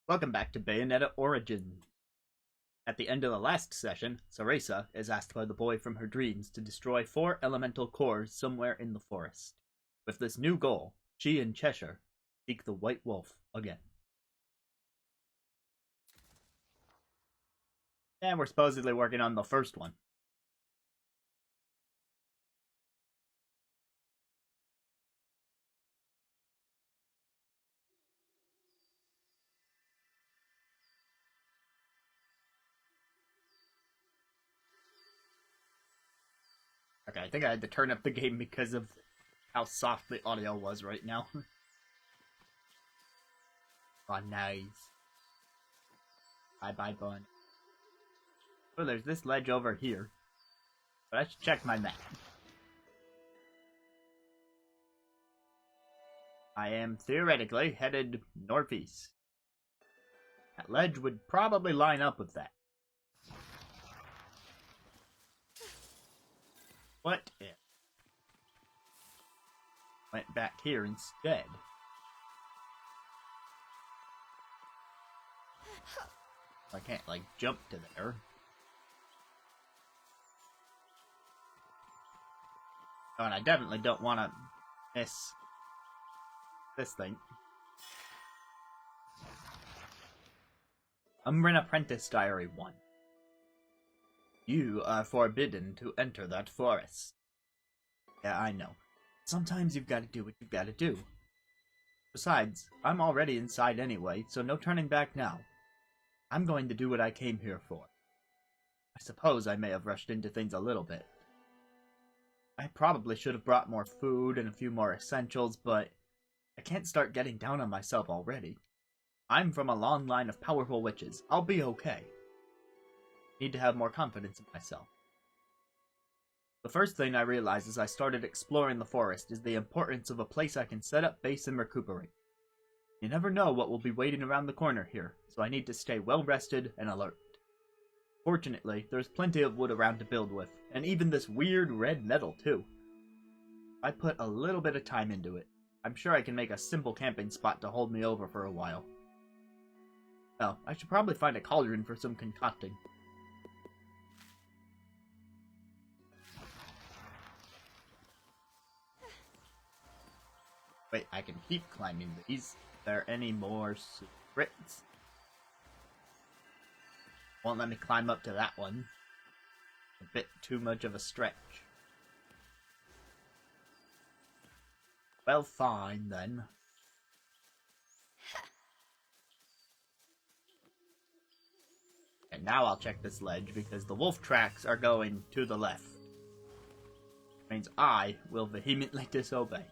Welcome back to Bayonetta Origins. At the end of the last session, Cereza is asked by the boy from her dreams to destroy 4 elemental cores somewhere in the forest. With this new goal, she and Cheshire seek the White Wolf again. And we're supposedly working on the first one. Okay, I think I had to turn up the game because of how soft the audio was right now. Oh, nice. Bye-bye, bun. Oh, there's this ledge over here. But I should check my map. I am theoretically headed northeast. That ledge would probably line up with that. What if went back here instead? I can't, like, jump to there. Oh, and I definitely don't want to miss this thing. Umbran Apprentice Diary 1. You are forbidden to enter that forest. Yeah, I know. Sometimes you've got to do what you've got to do. Besides, I'm already inside anyway, so no turning back now. I'm going to do what I came here for. I suppose I may have rushed into things a little bit. I probably should have brought more food and a few more essentials, but I can't start getting down on myself already. I'm from a long line of powerful witches. I'll be okay. Need to have more confidence in myself. The first thing I realized as I started exploring the forest is the importance of a place I can set up base and recuperate. You never know what will be waiting around the corner here, so I need to stay well rested and alert. Fortunately, there's plenty of wood around to build with, and even this weird red metal too. I put a little bit of time into it. I'm sure I can make a simple camping spot to hold me over for a while. Oh, I should probably find a cauldron for some concocting. Wait, I can keep climbing these. Are there any more secrets? Won't let me climb up to that one. A bit too much of a stretch. Well, fine then. And now I'll check this ledge because the wolf tracks are going to the left. Which means I will vehemently disobey.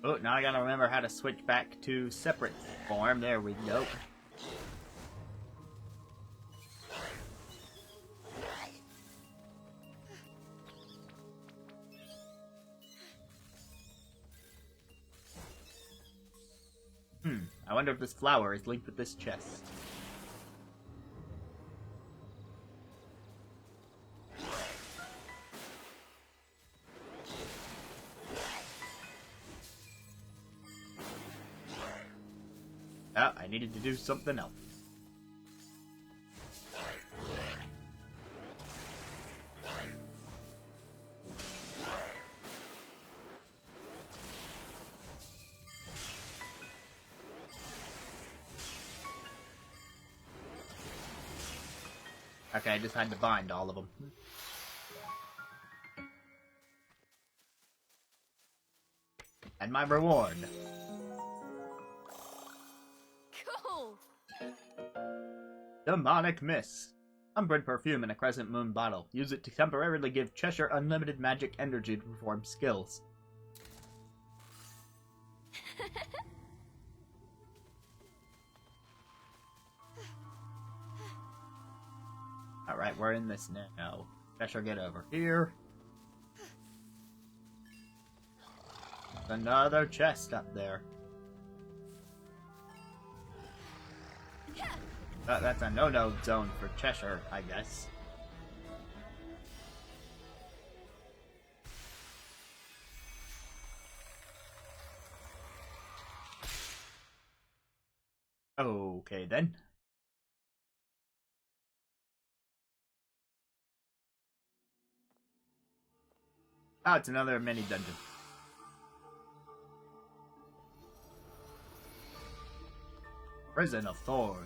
Oh, now I gotta remember how to switch back to separate form. There we go. I wonder if this flower is linked with this chest. Oh, I needed to do something else. Okay, I just had to bind all of them. And my reward. Cool. Demonic Mist. Umbran perfume in a crescent moon bottle. Use it to temporarily give Cheshire unlimited magic energy to perform skills. Alright, we're in this now. Cheshire, get over here. There's another chest up there. That's a no-no zone for Cheshire, I guess. Okay, then. Oh, it's another mini dungeon. Prison of Thorn.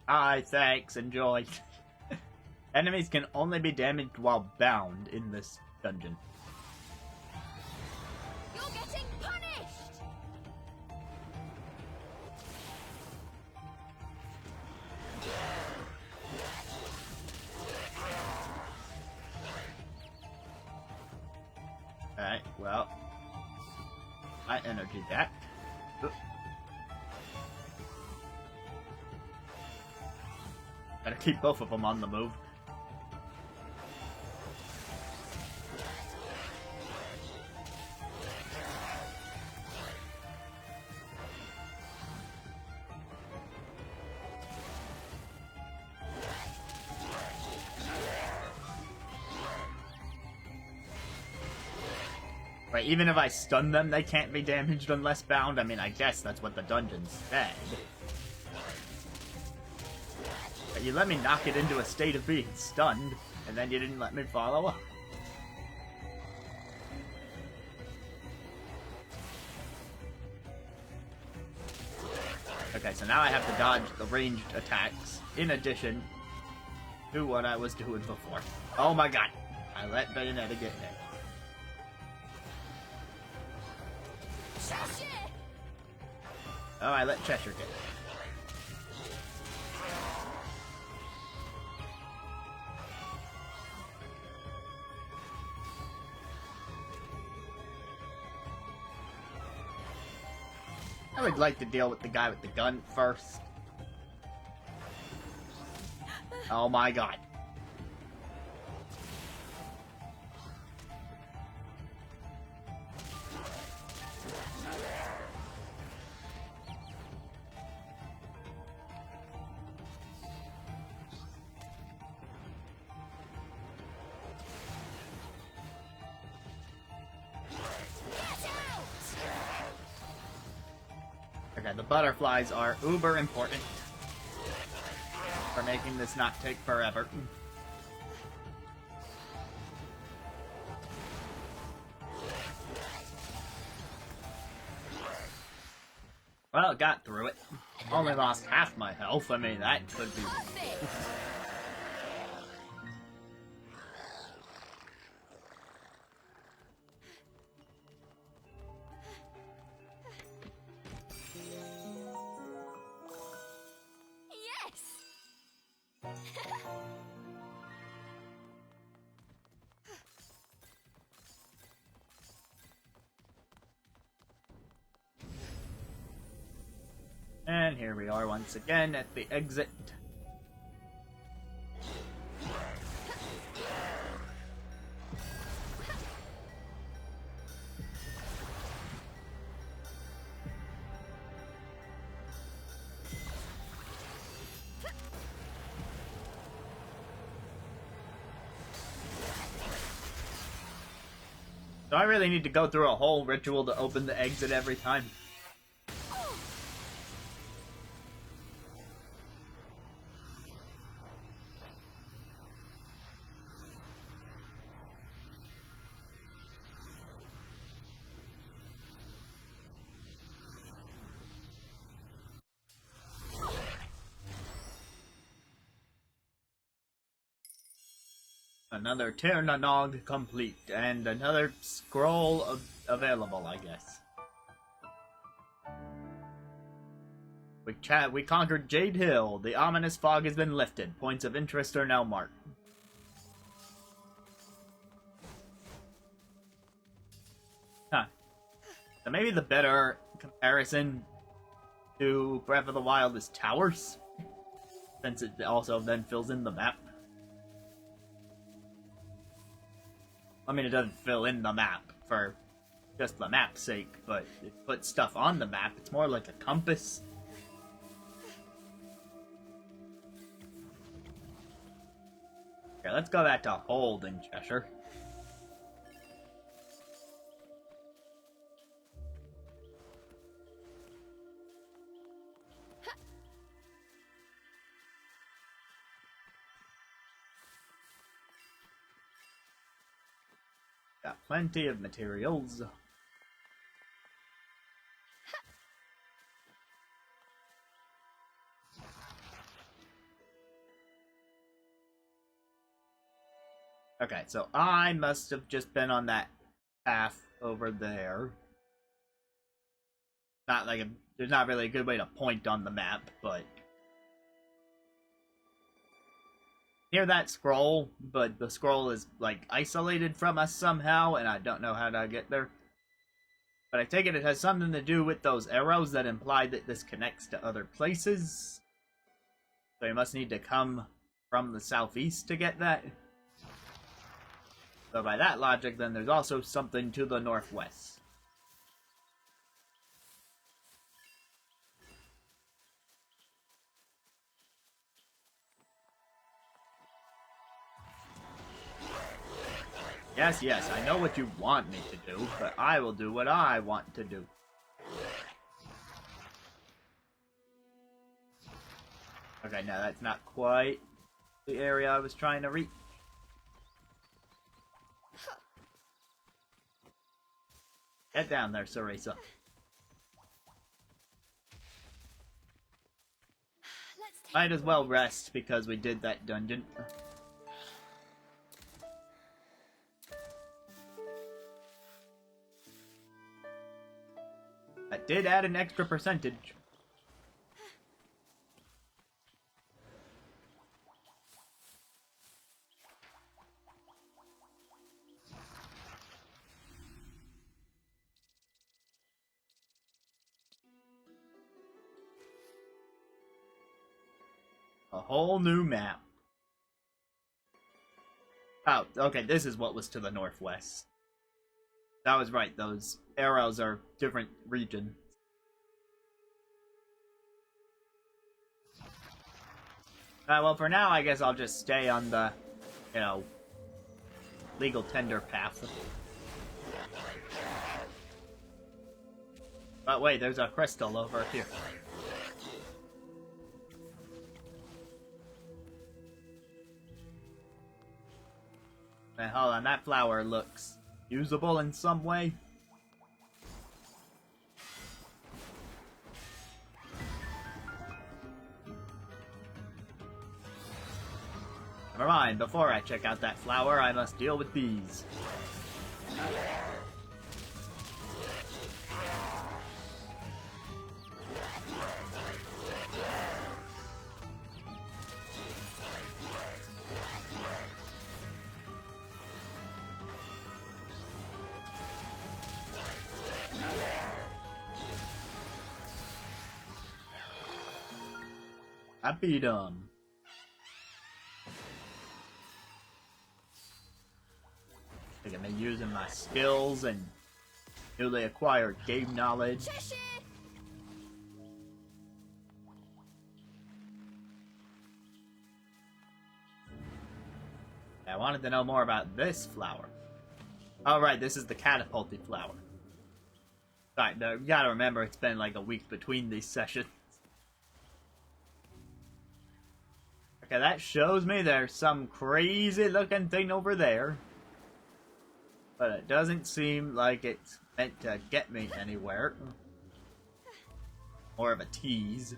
Hi, thanks, enjoy. Enemies can only be damaged while bound in this dungeon. You're getting punished! Alright, well. I energy that. Oop. Gotta keep both of them on the move. Right, even if I stun them, they can't be damaged unless bound. I mean, I guess that's what the dungeon said. But you let me knock it into a state of being stunned, and then you didn't let me follow up. Okay, so now I have to dodge the ranged attacks, in addition to what I was doing before. Oh my god! I let Bayonetta get hit. Oh, I let Cheshire get it. I would like to deal with the guy with the gun first. Oh my god. Okay, the butterflies are uber important for making this not take forever. Well, got through it. Only lost half my health. I mean, that could be... Yes! And here we are once again at the exit. Do I really need to go through a whole ritual to open the exit every time? Another Tirnanog complete, and another scroll available, I guess. We conquered Jade Hill. The ominous fog has been lifted. Points of interest are now marked. Huh. So maybe the better comparison to Breath of the Wild is towers, since it also then fills in the map. I mean, it doesn't fill in the map for just the map's sake, but it puts stuff on the map. It's more like a compass. Okay, let's go back to Hold in Cheshire. Got plenty of materials. Okay, so I must have just been on that path over there. Not like there's not really a good way to point on the map, but near that scroll, but the scroll is like isolated from us somehow, and I don't know how to get there. But I take it has something to do with those arrows that imply that this connects to other places. So you must need to come from the southeast to get that. So by that logic, then there's also something to the northwest. Yes, yes, I know what you want me to do, but I will do what I want to do. Okay, now that's not quite the area I was trying to reach. Get down there, Cereza. Might as well rest because we did that dungeon. That did add an extra percentage. A whole new map. Oh, okay, this is what was to the northwest. That was right, those arrows are different regions. Well, for now, I guess I'll just stay on the, legal tender path. But wait, there's a crystal over here. And hold on, that flower looks usable in some way. Never mind, before I check out that flower, I must deal with these. I beat him. I think I'm using my skills and newly acquired game knowledge. I wanted to know more about this flower. Oh right, this is the catapulted flower. Alright, you gotta remember it's been like a week between these sessions. Okay, that shows me there's some crazy looking thing over there. But it doesn't seem like it's meant to get me anywhere. More of a tease.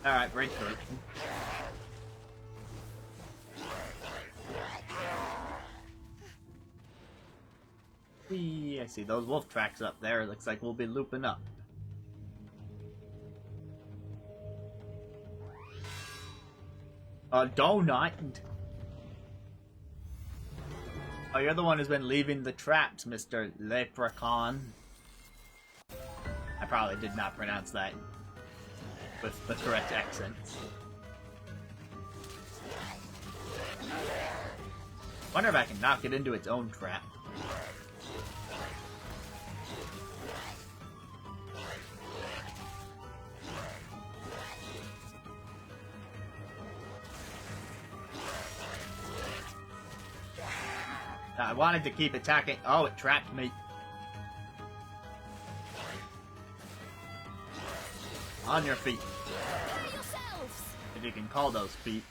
Alright, break through. I see those wolf tracks up there. Looks like we'll be looping up. A donut? Oh, you're the one who's been leaving the traps, Mr. Leprechaun. I probably did not pronounce that with the correct accent. Wonder if I can knock it into its own trap. I wanted to keep attacking. Oh, it trapped me. On your feet. If you can call those feet.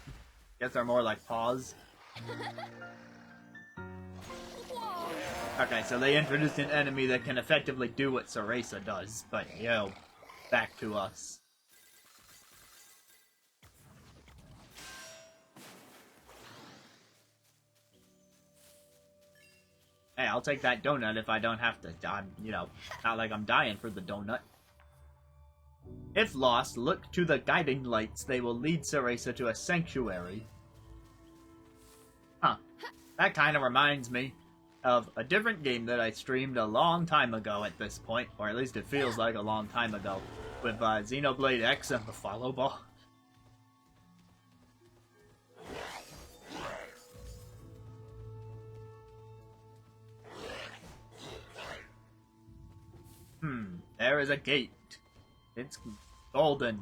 Guess they're more like paws. Whoa. Okay, so they introduced an enemy that can effectively do what Cereza does, but yo, back to us. Hey, I'll take that donut if I don't have to. You know, not like I'm dying for the donut. If lost, look to the guiding lights. They will lead Cereza to a sanctuary. Huh. That kind of reminds me of a different game that I streamed a long time ago at this point, or at least it feels like a long time ago, with Xenoblade X and the Follow Ball. There is a gate. It's golden.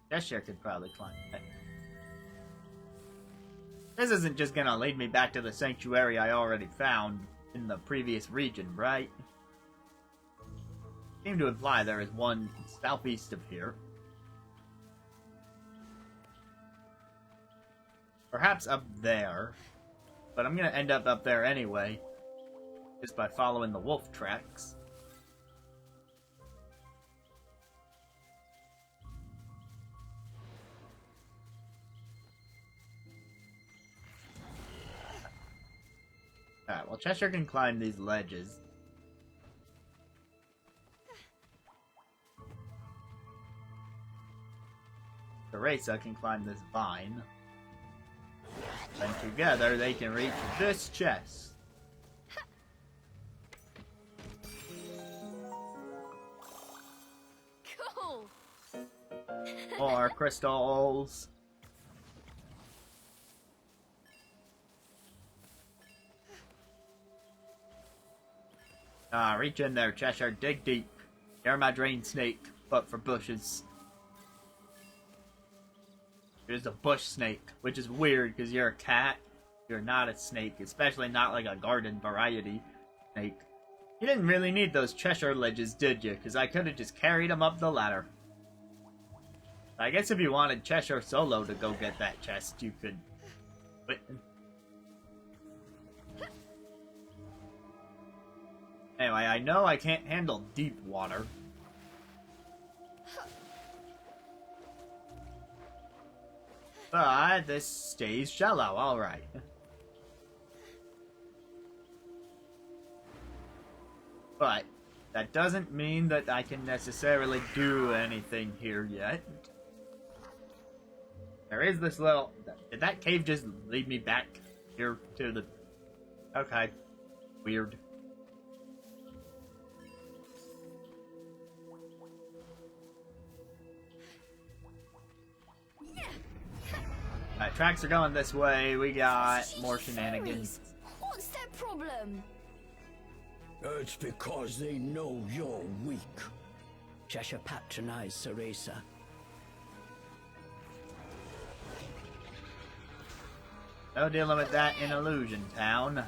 Cheshire could probably climb it. This isn't just gonna lead me back to the sanctuary I already found in the previous region, right? Seem to imply there is one southeast of here. Perhaps up there. But I'm gonna end up there anyway. Just by following the wolf tracks. Alright, well Cheshire can climb these ledges. Cereza can climb this vine. And together they can reach this chest. Cool. More crystals. Reach in there, Cheshire. Dig deep. You're my drain snake, but for bushes. You're a bush snake, which is weird because you're a cat. You're not a snake, especially not like a garden variety snake. You didn't really need those Cheshire ledges, did you? Because I could have just carried them up the ladder. I guess if you wanted Cheshire solo to go get that chest, you could. But... Anyway, I know I can't handle deep water. But this stays shallow, alright. But that doesn't mean that I can necessarily do anything here yet. There is this little... Did that cave just lead me back here to the... Okay. Weird. Alright, tracks are going this way. We got more shenanigans. What's their problem? It's because they know you're weak. Cheshire patronize Cereza. No dealing with that in Illusion Town.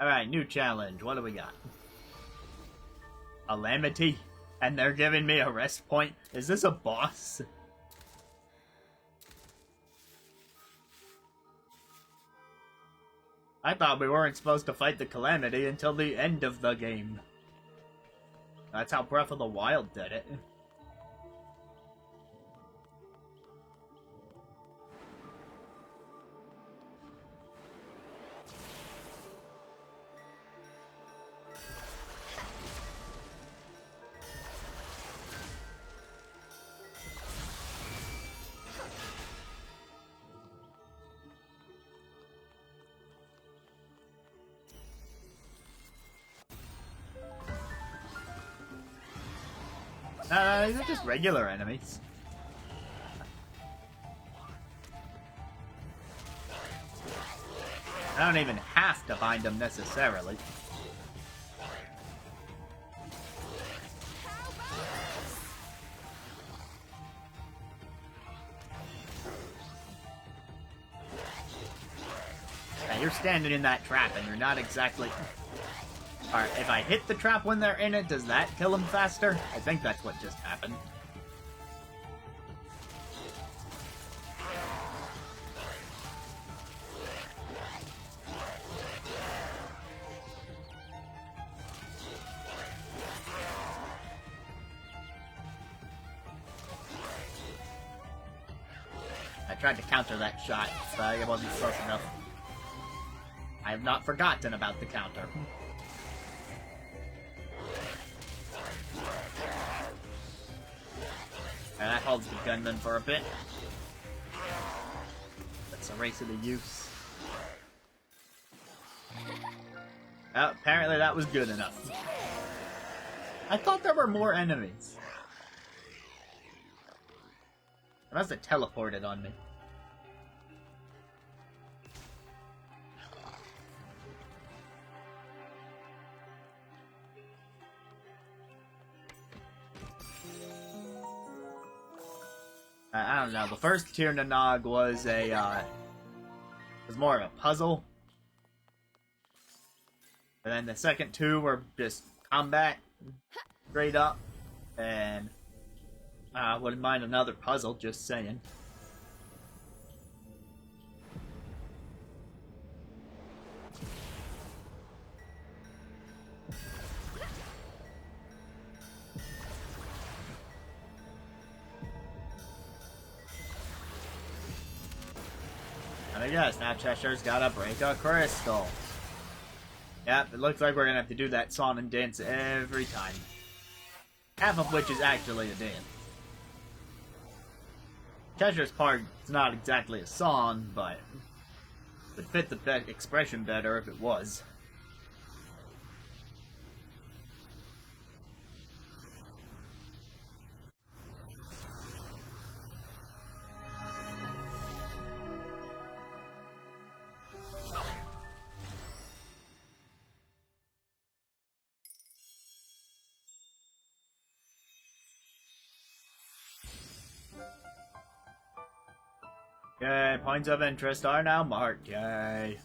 Alright, new challenge. What do we got? Calamity? And they're giving me a rest point? Is this a boss? I thought we weren't supposed to fight the Calamity until the end of the game. That's how Breath of the Wild did it. No, these are just regular enemies. I don't even have to find them necessarily. Yeah, you're standing in that trap and you're not exactly... Alright, if I hit the trap when they're in it, does that kill them faster? I think that's what just happened. I tried to counter that shot, but it wasn't close enough. I have not forgotten about the counter. And that holds the gunman for a bit. That's a race of the use. Oh, apparently that was good enough. I thought there were more enemies. It must have teleported on me. I don't know. The first Tir Nanog was more of a puzzle, and then the second two were just combat, straight up. And I wouldn't mind another puzzle. Just saying. And I guess now Cheshire's gotta break a crystal. Yep, it looks like we're gonna have to do that song and dance every time. Half of which is actually a dance. Cheshire's part is not exactly a song, but it would fit the expression better if it was. Yay, points of interest are now marked, yay.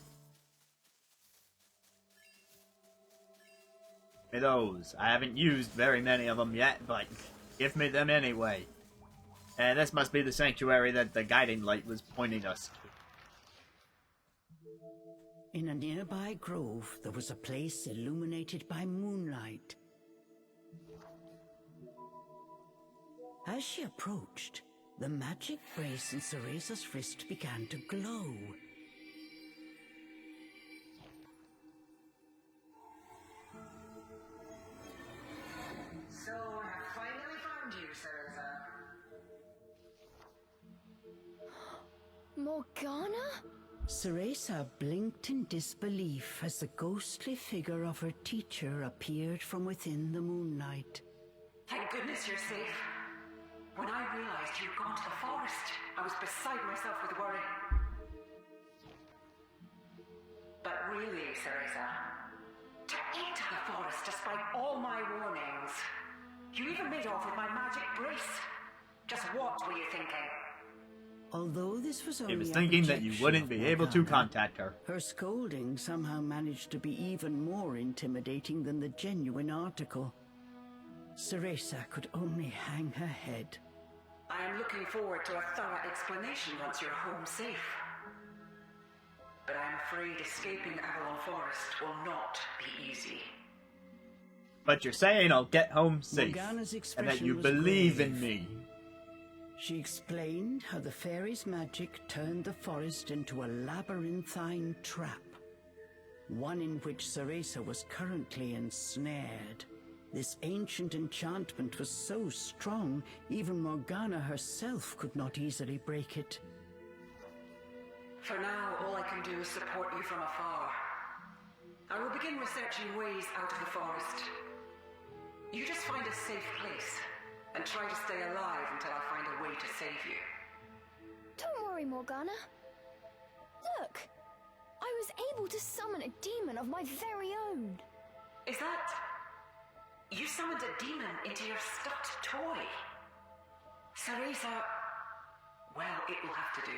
Give me those. I haven't used very many of them yet, but give me them anyway. And this must be the sanctuary that the guiding light was pointing us to. In a nearby grove, there was a place illuminated by moonlight. As she approached, the magic brace in Cereza's wrist began to glow. So, I have finally found you, Cereza. Morgana? Cereza blinked in disbelief as the ghostly figure of her teacher appeared from within the moonlight. Thank goodness you're safe. When I realized you'd gone to the forest, I was beside myself with worry. But really, Cereza, to enter the forest despite all my warnings. You even made off with my magic brace. Just what were you thinking? Although this was only He was thinking that you wouldn't be able to contact her. Her scolding somehow managed to be even more intimidating than the genuine article. Cereza could only hang her head. I am looking forward to a thorough explanation once you're home safe. But I'm afraid escaping Avalon Forest will not be easy. But you're saying I'll get home safe, Morgana's and that expression you was believe grave. in me. She explained how the fairy's magic turned the forest into a labyrinthine trap, one in which Cereza was currently ensnared. This ancient enchantment was so strong, even Morgana herself could not easily break it. For now, all I can do is support you from afar. I will begin researching ways out of the forest. You just find a safe place, and try to stay alive until I find a way to save you. Don't worry, Morgana. Look! I was able to summon a demon of my very own. Is that... You summoned a demon into your stuffed toy? Cereza... Well, it will have to do.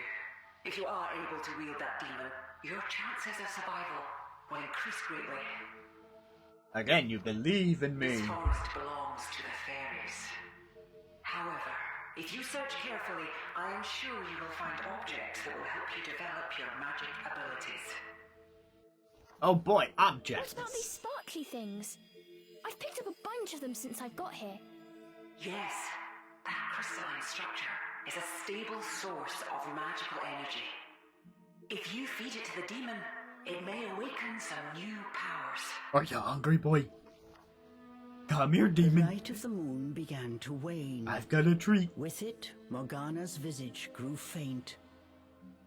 If you are able to wield that demon, your chances of survival will increase greatly. Again, you believe in me. This forest belongs to the fairies. However, if you search carefully, I am sure you will find objects that will help you develop your magic abilities. Oh boy, objects. What about these sparkly things? I've picked up a bunch of them since I've got here. Yes, that crystalline structure is a stable source of magical energy. If you feed it to the demon, it may awaken some new powers. Are you hungry, boy? Come here, The demon. light of the moon began to wane. I've got a treat. With it, Morgana's visage grew faint.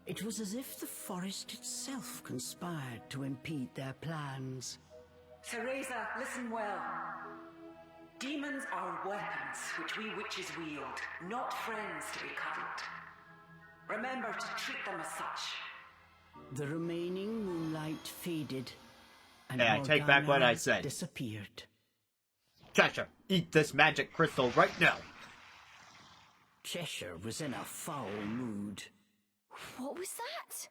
It was as if the forest itself conspired to impede their plans. Cereza, listen well. Demons are weapons which we witches wield, not friends to be cuddled. Remember to treat them as such. The remaining moonlight faded, and Hey, I take back what I said. disappeared. Cheshire, eat this magic crystal right now. Cheshire was in a foul mood. What was that?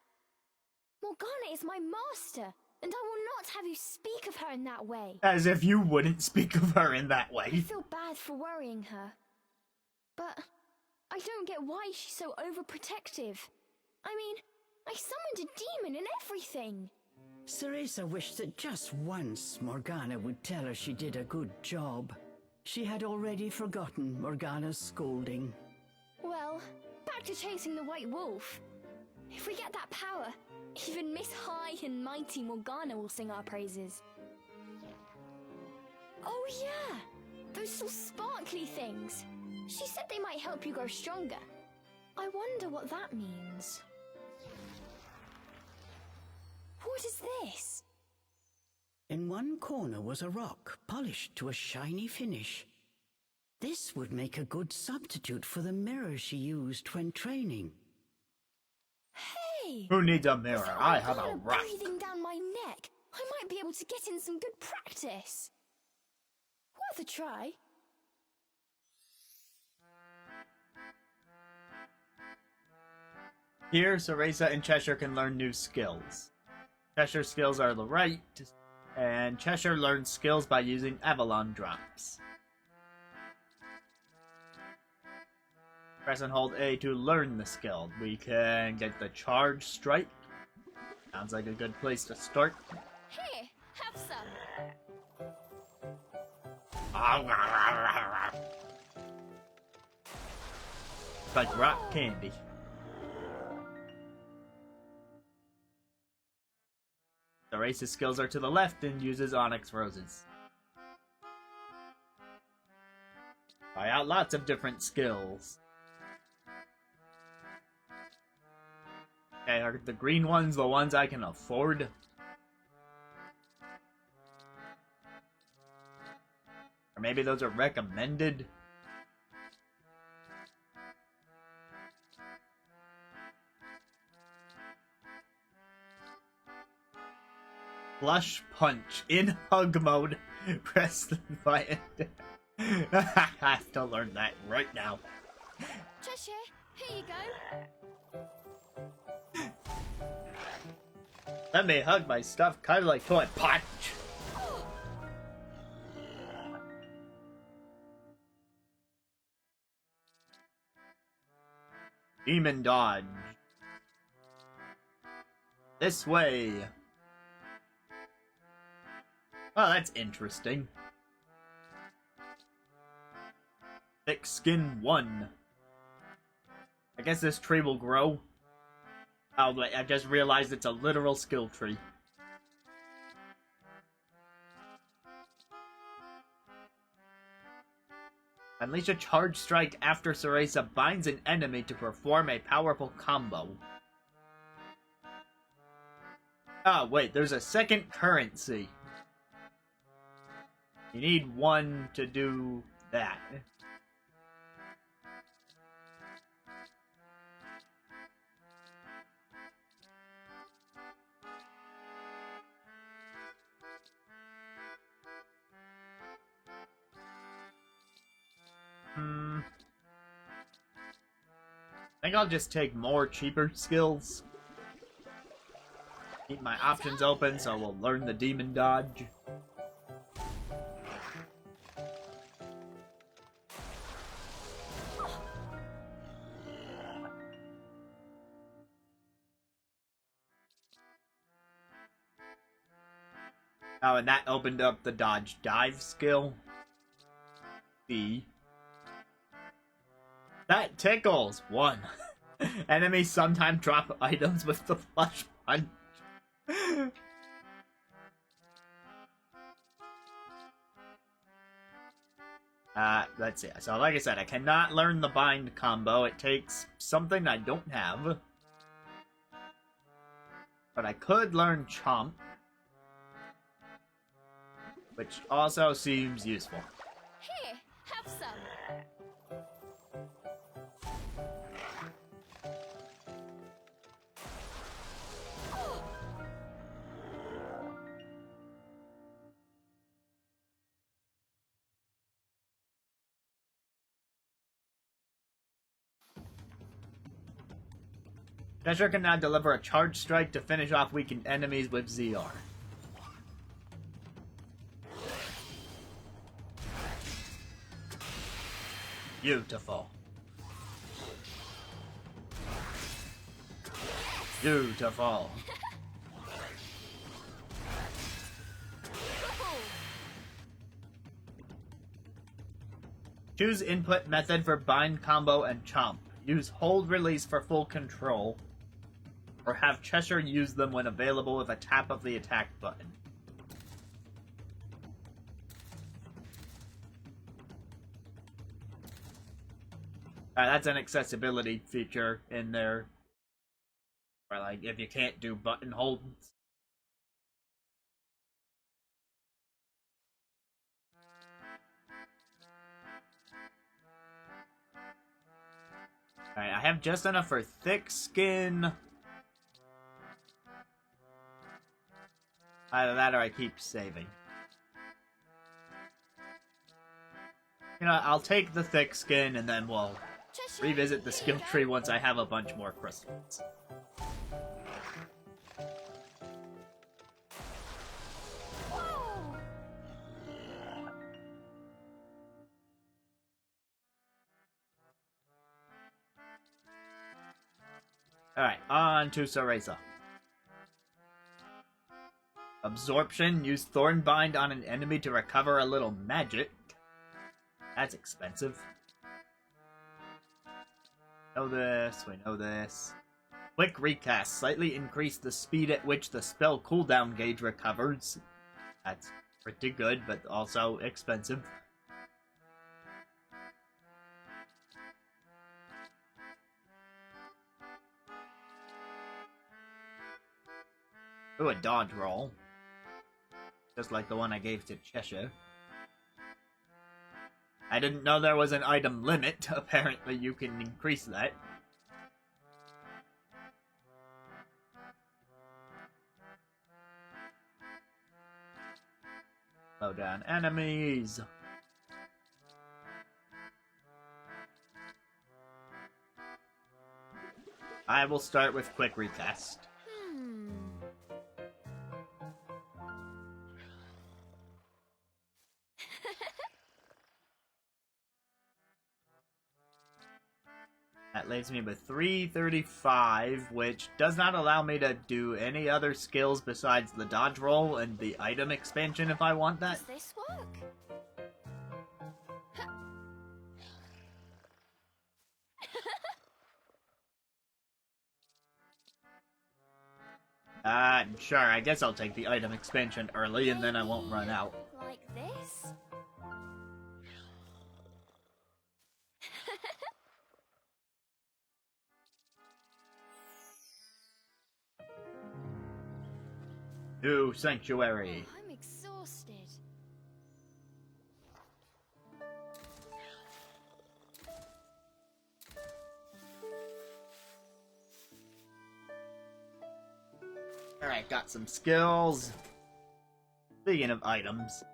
Morgana is my master, and I will not have you speak of her in that way. As if you wouldn't speak of her in that I way. feel bad for worrying her. But I don't get why she's so overprotective. I mean, I summoned a demon and everything. Cereza wished that just once Morgana would tell her she did a good job. She had already forgotten Morgana's scolding. Well, back to chasing the White Wolf. If we get that power, even Miss High and Mighty Morgana will sing our praises. Oh yeah, those little sparkly things. She said they might help you grow stronger. I wonder what that means. What is this? In one corner was a rock, polished to a shiny finish. This would make a good substitute for the mirror she used when training. Hey! Who needs a mirror? With I have a Morgana rock. breathing down my neck, I might be able to get in some good practice. Worth a try. Here, Cereza and Cheshire can learn new skills. Cheshire's skills are the right, and Cheshire learns skills by using Avalon drops. Press and hold A to learn the skill. We can get the Charge Strike. Sounds like a good place to start. Here, have some. Like rock candy. Cereza's skills are to the left and uses Onyx Roses. Try out lots of different skills. Okay, are the green ones the ones I can afford? Or maybe those are recommended? Flush Punch in hug mode. Press the button. I have to learn that right now. Cheshire, here you go. Let me hug my stuff, kind of like toy punch. Demon dodge. This way. Oh, that's interesting. Thick skin 1. I guess this tree will grow. Oh, wait, I just realized it's a literal skill tree. Unleash a Charge Strike after Cereza binds an enemy to perform a powerful combo. Ah, wait, there's a second currency. You need one to do that. think I'll just take more cheaper skills. Keep my options open so we'll learn the demon dodge. Oh, and that opened up the dodge dive skill. C. That tickles! 1. Enemies sometimes drop items with the flush punch. Let's see. So, like I said, I cannot learn the bind combo. It takes something I don't have. But I could learn chomp, which also seems useful. Here, have some. Cheshire can now deliver a charge strike to finish off weakened enemies with ZR. Beautiful. Beautiful. Choose input method for bind combo and chomp. Use hold release for full control. Or have Cheshire use them when available with a tap of the attack button. That's an accessibility feature in there. Or like, if you can't do button holds. Alright, I have just enough for thick skin. Either that or I keep saving. You know, I'll take the thick skin and then we'll revisit the skill tree once I have a bunch more crystals. Alright, on to Cereza. Absorption. Use Thornbind on an enemy to recover a little magic. That's expensive. Know this, we know this. Quick recast. Slightly increase the speed at which the spell cooldown gauge recovers. That's pretty good, but also expensive. Ooh, a dodge roll. Just like the one I gave to Cheshire. I didn't know there was an item limit. Apparently you can increase that. Slow down enemies. I will start with quick recast. That leaves me with 335, which does not allow me to do any other skills besides the dodge roll and the item expansion if I want that. Does this work? Sure, I guess I'll take the item expansion early and then I won't run out. Like this? To Sanctuary. Oh, I'm exhausted. Alright, got some skills. Speaking of items,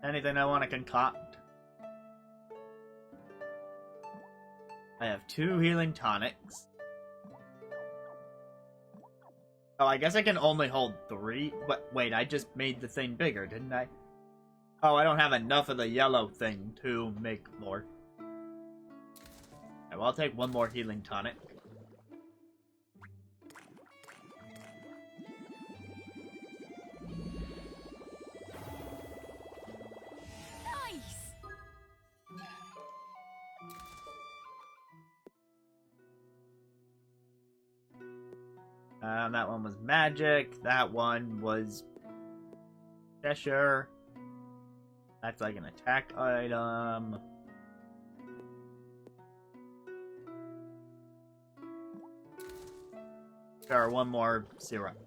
anything I want to concoct? I have 2 healing tonics. Oh, I guess I can only hold 3. But wait, I just made the thing bigger, didn't I? Oh, I don't have enough of the yellow thing to make more. Well, I'll take one more healing tonic. Nice! That one was magic. That one was Cheshire. That's like an attack item. Sure, one more syrup.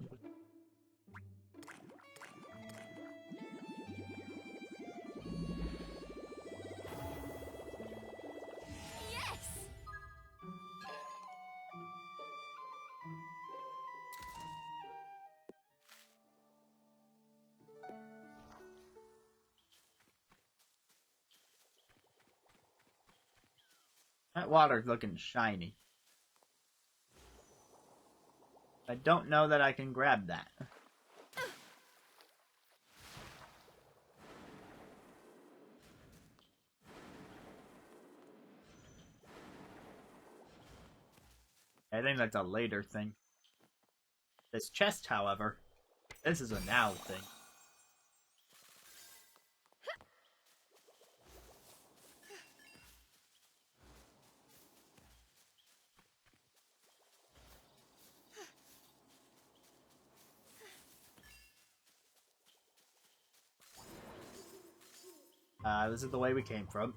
Yes! That water's looking shiny. I don't know that I can grab that. I think that's a later thing. This chest, however, this is a now thing. This is the way we came from.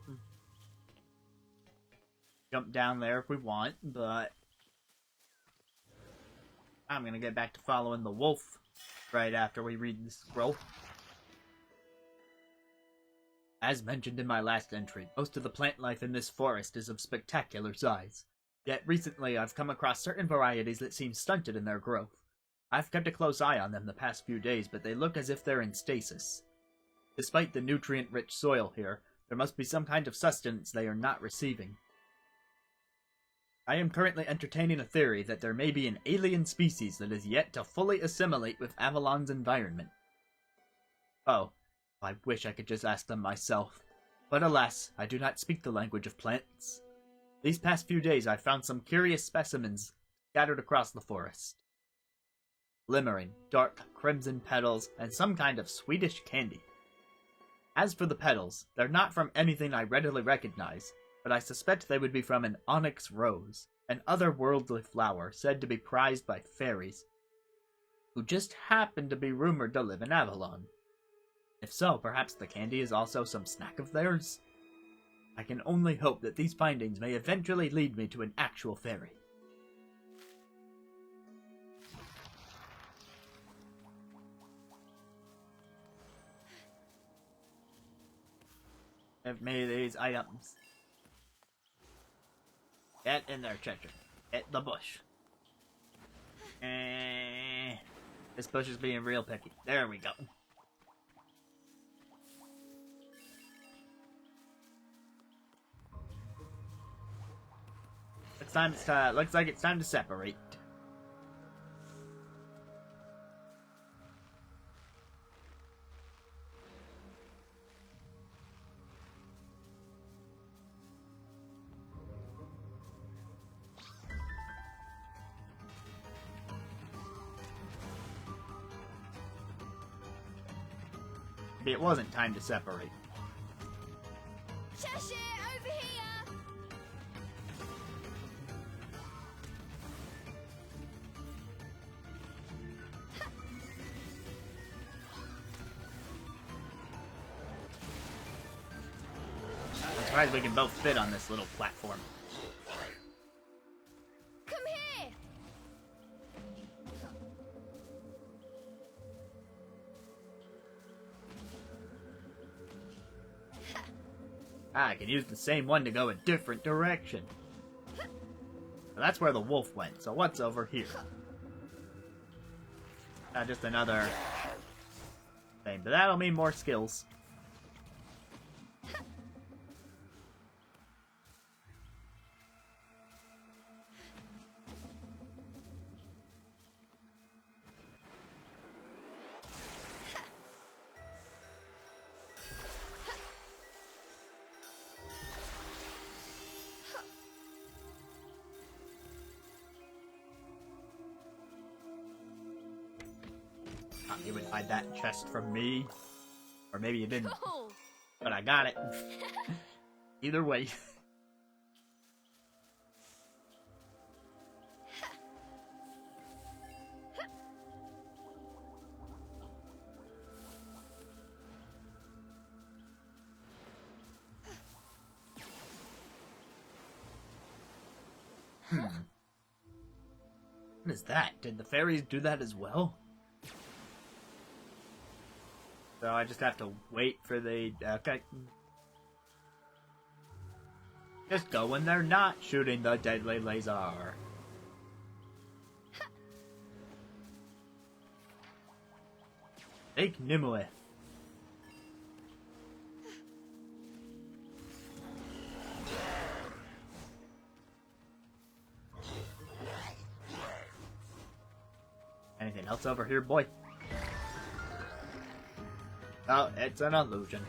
Jump down there if we want, but I'm gonna get back to following the wolf right after we read the scroll. As mentioned in my last entry, most of the plant life in this forest is of spectacular size. Yet recently I've come across certain varieties that seem stunted in their growth. I've kept a close eye on them the past few days, but they look as if they're in stasis. Despite the nutrient-rich soil here, there must be some kind of sustenance they are not receiving. I am currently entertaining a theory that there may be an alien species that is yet to fully assimilate with Avalon's environment. Oh, I wish I could just ask them myself. But alas, I do not speak the language of plants. These past few days I've found some curious specimens scattered across the forest. Glimmering, dark, crimson petals, and some kind of Swedish candy. As for the petals, they're not from anything I readily recognize, but I suspect they would be from an onyx rose, an otherworldly flower said to be prized by fairies, who just happen to be rumored to live in Avalon. If so, perhaps the candy is also some snack of theirs? I can only hope that these findings may eventually lead me to an actual fairy. Give me these items. Get in there, Cheshire. Hit the bush. This bush is being real picky. There we go. Looks like it's time to separate. Maybe it wasn't time to separate. Cheshire, over here! I'm surprised we can both fit on this little platform. Come here! I can use the same one to go a different direction. So that's where the wolf went, so what's over here? Just another thing, but that'll mean more skills. Thought you would hide that chest from me. Or maybe you didn't. Cool. But I got it. Either way. What is that? Did the fairies do that as well? So I just have to wait for the... Okay. Just go when they're not shooting the deadly laser. Take Nimue. Anything else over here, boy? Oh, it's an illusion.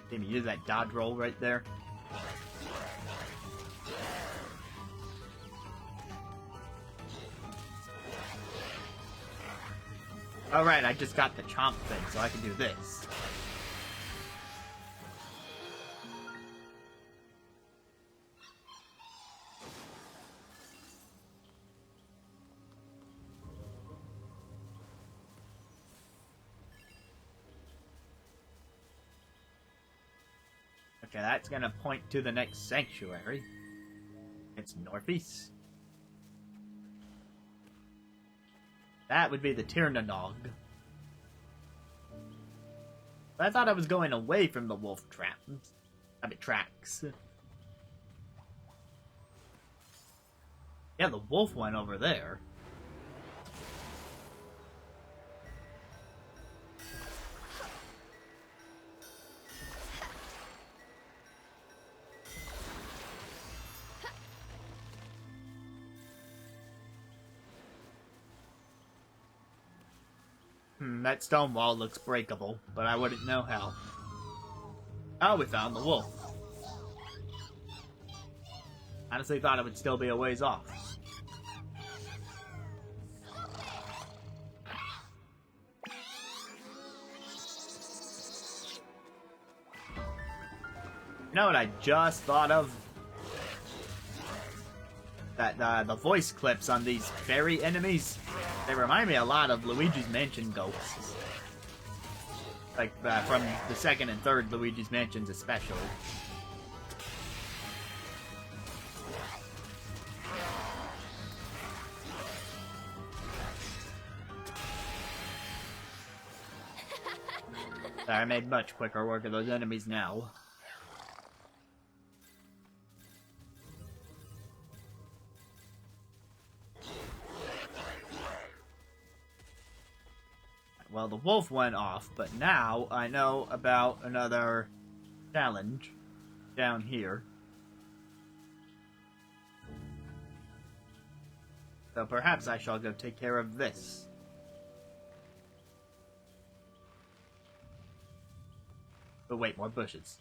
See me use that dodge roll right there. Alright, I just got the chomp thing, so I can do this. Okay, that's gonna point to the next sanctuary. It's northeast. That would be the Tirnanog. But I thought I was going away from the wolf traps. I mean, tracks. Yeah, the wolf went over there. That stone wall looks breakable, but I wouldn't know how. Oh, we found the wolf. Honestly thought it would still be a ways off. You know what I just thought of? That the voice clips on these fairy enemies, they remind me a lot of Luigi's Mansion ghosts. Like, from the second and third Luigi's Mansions especially. I made much quicker work of those enemies now. Well, the wolf went off, but now I know about another challenge down here. So perhaps I shall go take care of this. But wait, more bushes.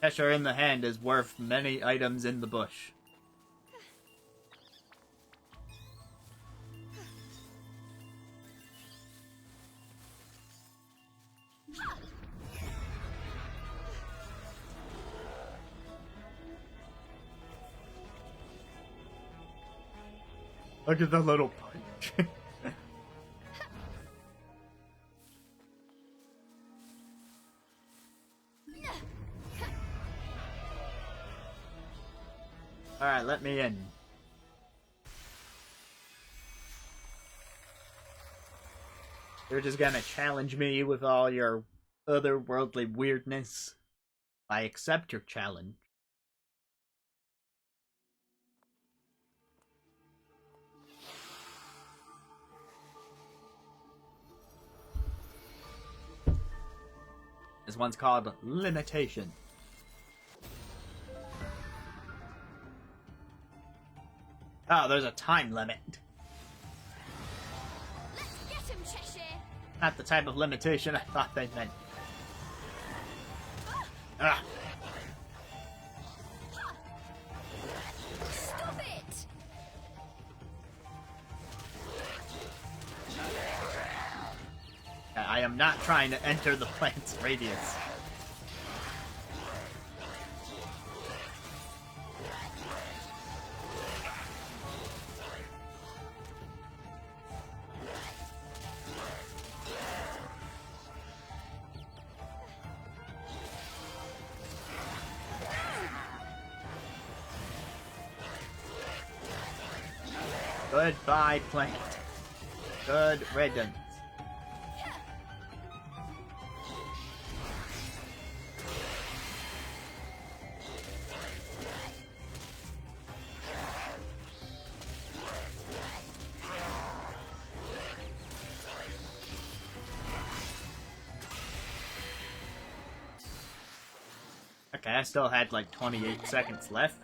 Pressure in the hand is worth many items in the bush. Look at the little punch. Alright, let me in. You're just gonna challenge me with all your otherworldly weirdness? I accept your challenge. This one's called Limitation. Oh, there's a time limit. Let's get him, Cheshire. not the type of limitation I thought they meant. Ah. Stop it! I am not trying to enter the plant's radius. Goodbye, plant. Good riddance. Okay, I still had like 28 seconds left.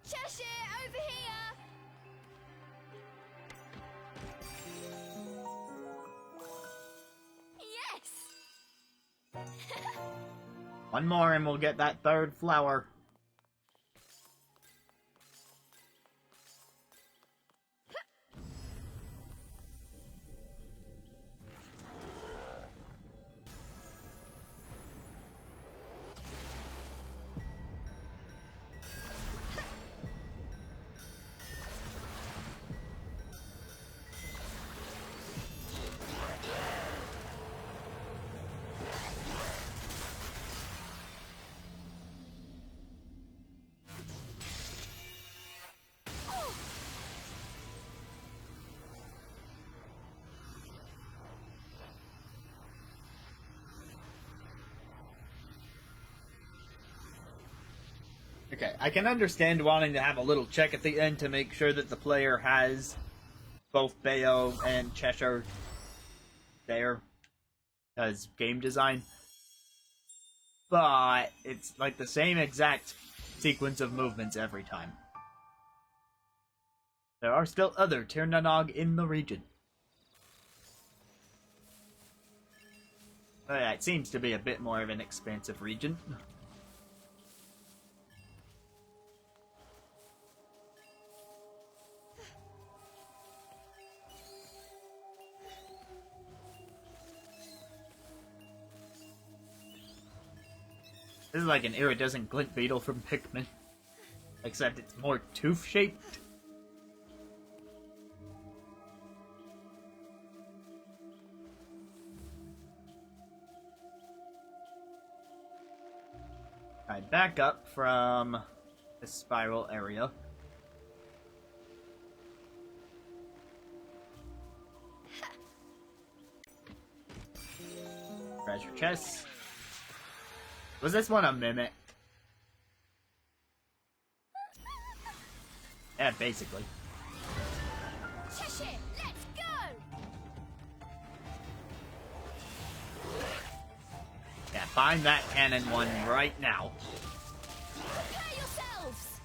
Cheshire, over here! Yes! One more and we'll get that third flower. Okay, I can understand wanting to have a little check at the end to make sure that the player has both Bayo and Cheshire there as game design. But it's like the same exact sequence of movements every time. There are still other Tirnanog in the region. But yeah, it seems to be a bit more of an expansive region. This is like an iridescent glint beetle from Pikmin. Except it's more tooth-shaped. Alright, back up from the spiral area. Treasure chest. Was this one a mimic? Yeah, basically. Cheshire, let's go! Yeah, find that cannon one right now. Prepare yourselves!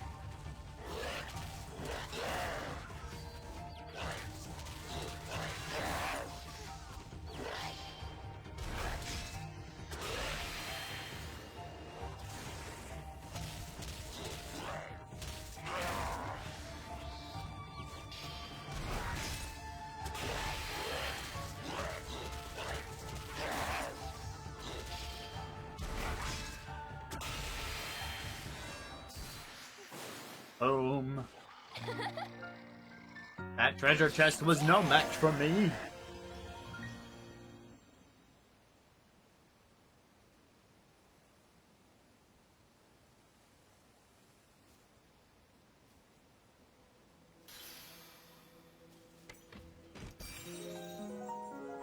Boom. That treasure chest was no match for me.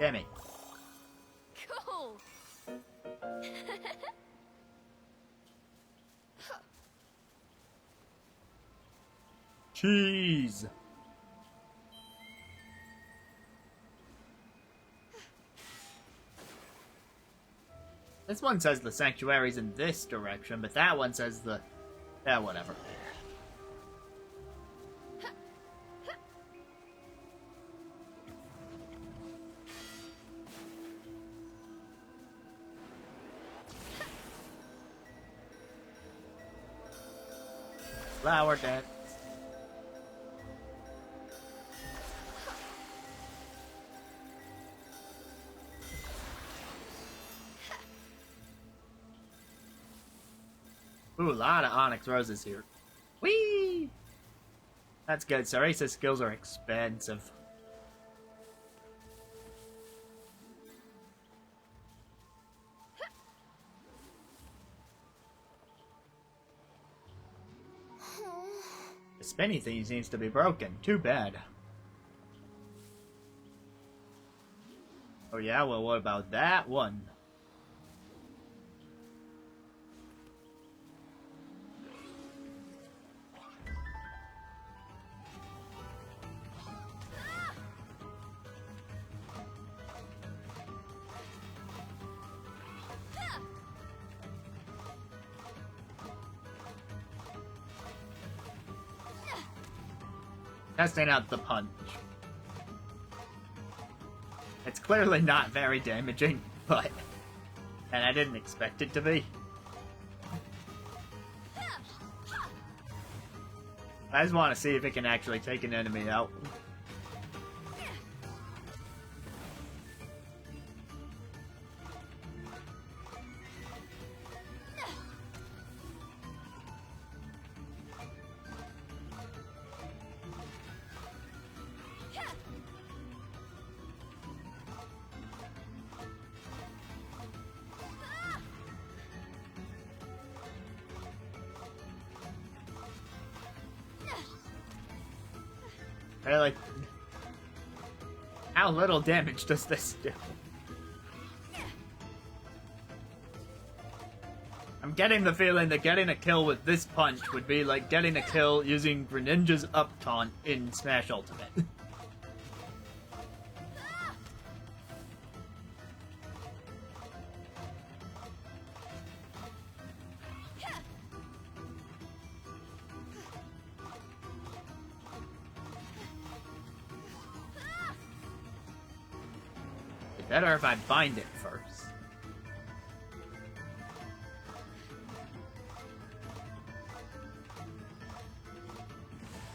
Damn it. Cool! Cheese. This one says the sanctuary's in this direction, but that one says the... Yeah, whatever. Flower dance. Ooh, a lot of onyx roses here. Whee! That's good. Cereza's skills are expensive. The spinny thing seems to be broken. Too bad. Oh yeah? Well, what about that one? Testing out the punch. It's clearly not very damaging, but... And I didn't expect it to be. I just want to see if it can actually take an enemy out. Really? How little damage does this do? I'm getting the feeling that getting a kill with this punch would be like getting a kill using Greninja's up taunt in Smash Ultimate. Better if I bind it first.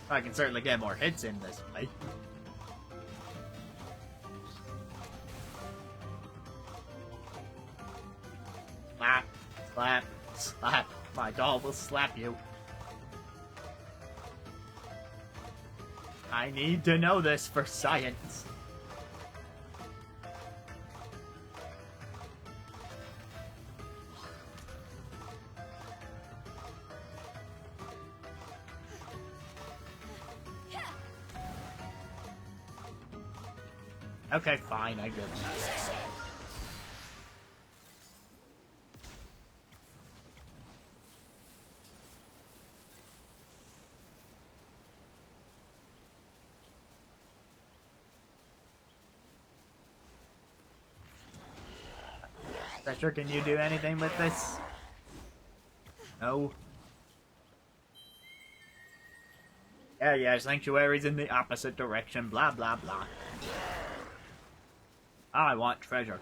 I can certainly get more hits in this way. Slap, slap, slap. My doll will slap you. I need to know this for science. Okay, fine, I get it. Sure, can you do anything with this? No. Yeah, sanctuary's in the opposite direction, blah blah blah. I want treasure.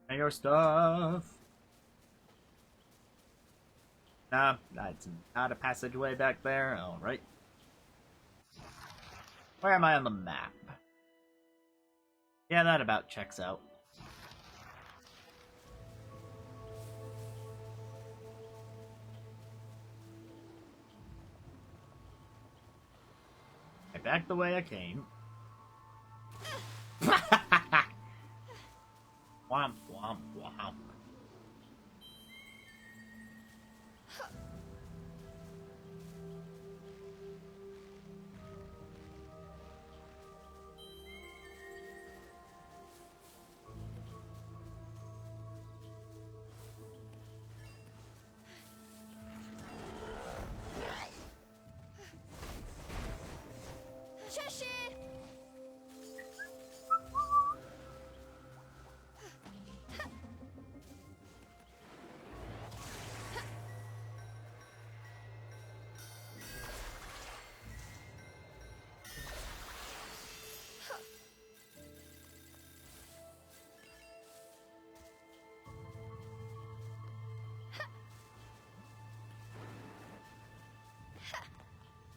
And your stuff. Nah, that's not a passageway back there. Alright. Where am I on the map? Yeah, that about checks out. Back the way I came. Womp, womp, womp.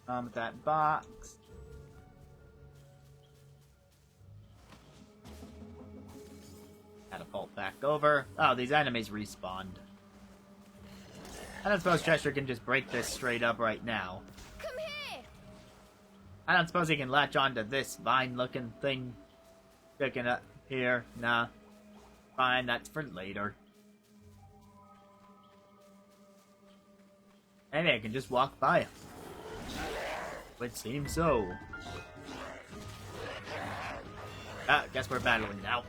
With that box. Catapult back over. Oh, these enemies respawned. I don't suppose Chester can just break this straight up right now. Come here! I don't suppose he can latch onto this vine-looking thing sticking up here. Nah. Fine, that's for later. Maybe I can just walk by him. Would seem so. Ah, guess we're battling now.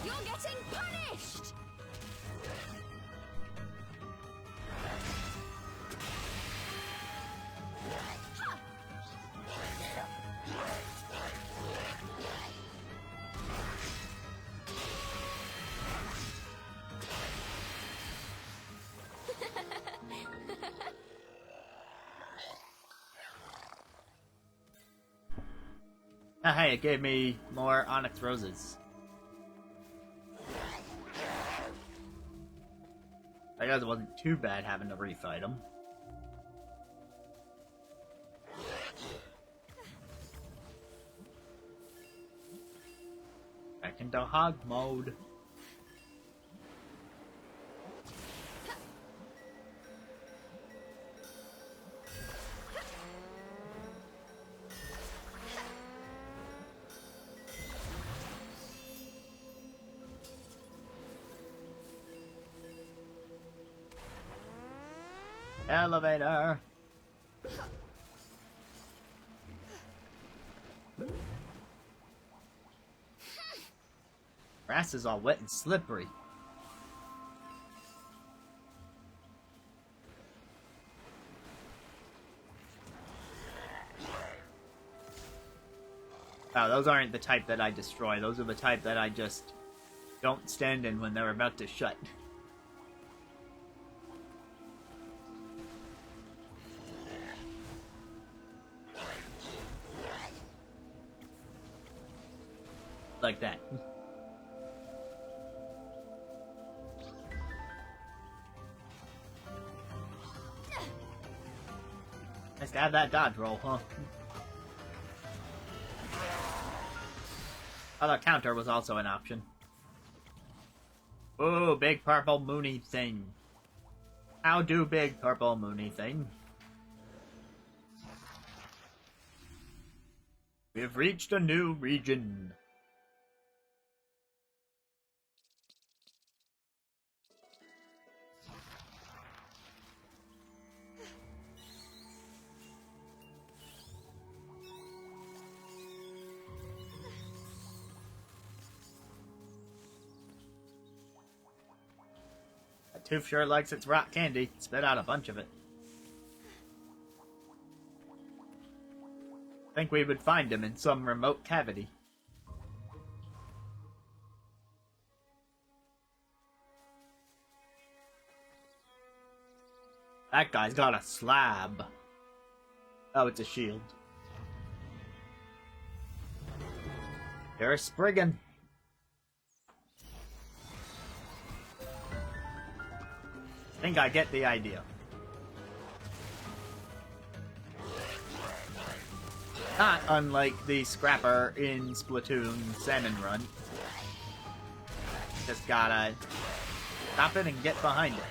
You're getting punished! Ah, hey, it gave me more onyx roses. I guess it wasn't too bad having to refight them. Back into hog mode. Elevator. Grass is all wet and slippery. Oh, those aren't the type that I destroy. Those are the type that I just don't stand in when they're about to shut. Like that. Nice to have that dodge roll, huh? Oh, the counter was also an option. Ooh, big purple moony thing. How do big purple moony thing? We've reached a new region. Tooth sure likes its rock candy. Spit out a bunch of it. Think we would find him in some remote cavity. That guy's got a slab. Oh, it's a shield. Here's Spriggan. I think I get the idea. Not unlike the Scrapper in Splatoon Salmon Run. Just gotta stop it and get behind it.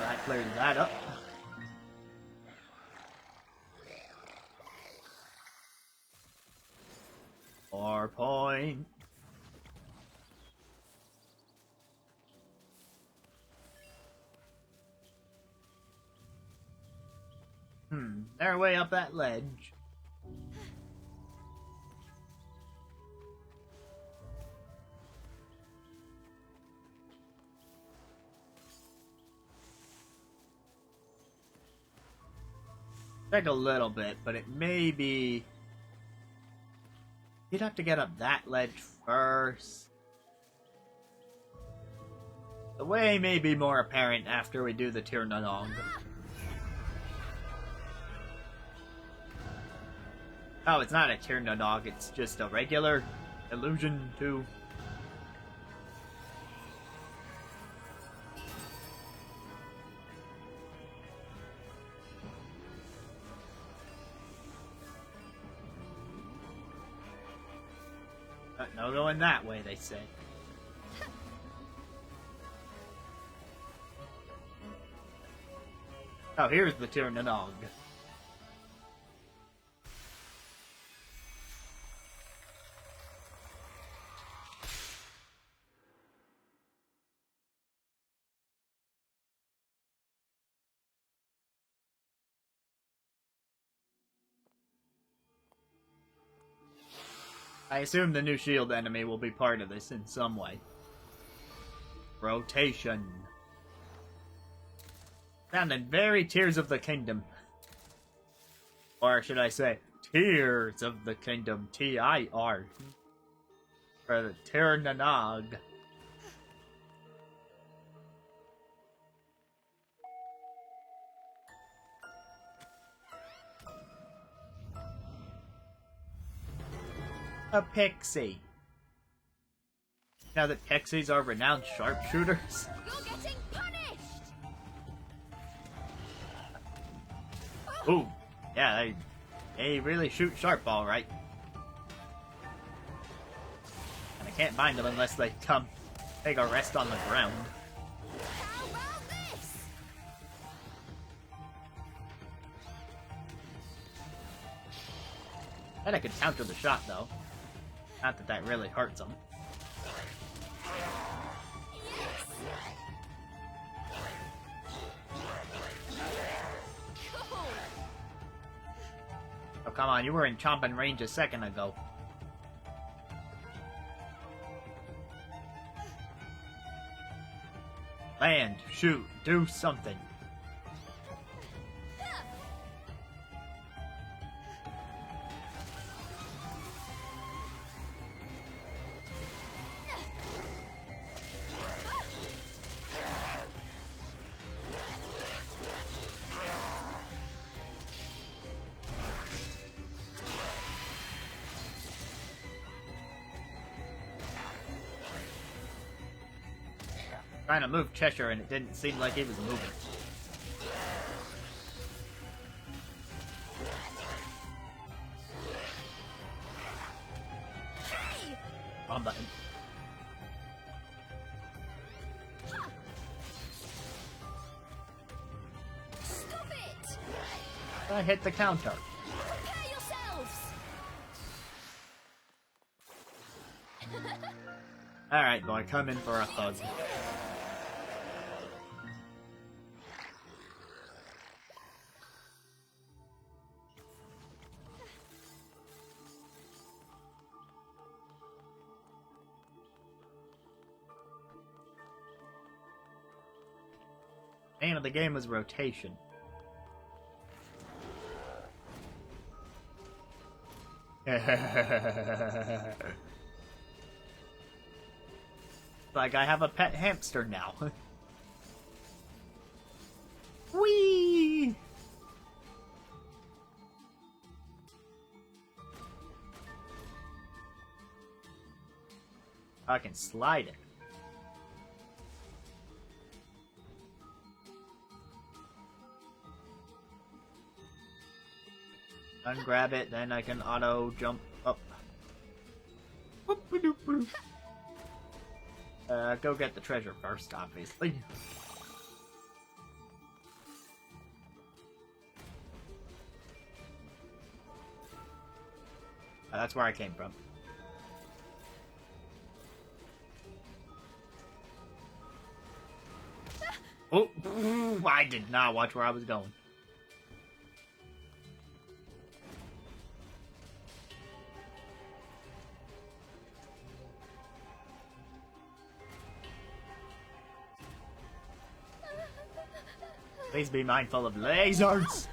That clears that up. Point. They're way up that ledge. Like a little bit, but it may be... You'd have to get up that ledge first. The way may be more apparent after we do the Tir Nanog. Oh, it's not a Tir Nanog, it's just a regular illusion too. No going that way, they say. Oh, here's the Tir Nanog. I assume the new shield enemy will be part of this in some way. Rotation. Sounded very Tears of the Kingdom. Or should I say, Tears of the Kingdom. T-I-R. For the Tir Nanog. A pixie. Now that pixies are renowned sharpshooters. You're getting punished! Ooh, yeah, they really shoot sharp, all right. And I can't find them unless they come take a rest on the ground. How about this? And I could counter the shot, though. Not that that really hurts them. Cool. Oh, come on, you were in chomping range a second ago. Land, shoot, do something. Trying to move Cheshire and it didn't seem like he was moving. Hey! Bomb button. Stop it! I hit the counter. Prepare yourselves! Alright, boy, come in for a hug. The name of the game was Rotation. Like I have a pet hamster now. Whee! I can slide it. Ungrab it, then I can auto jump up. Go get the treasure first, obviously. That's where I came from. Oh, I did not watch where I was going. Please be mindful of lasers.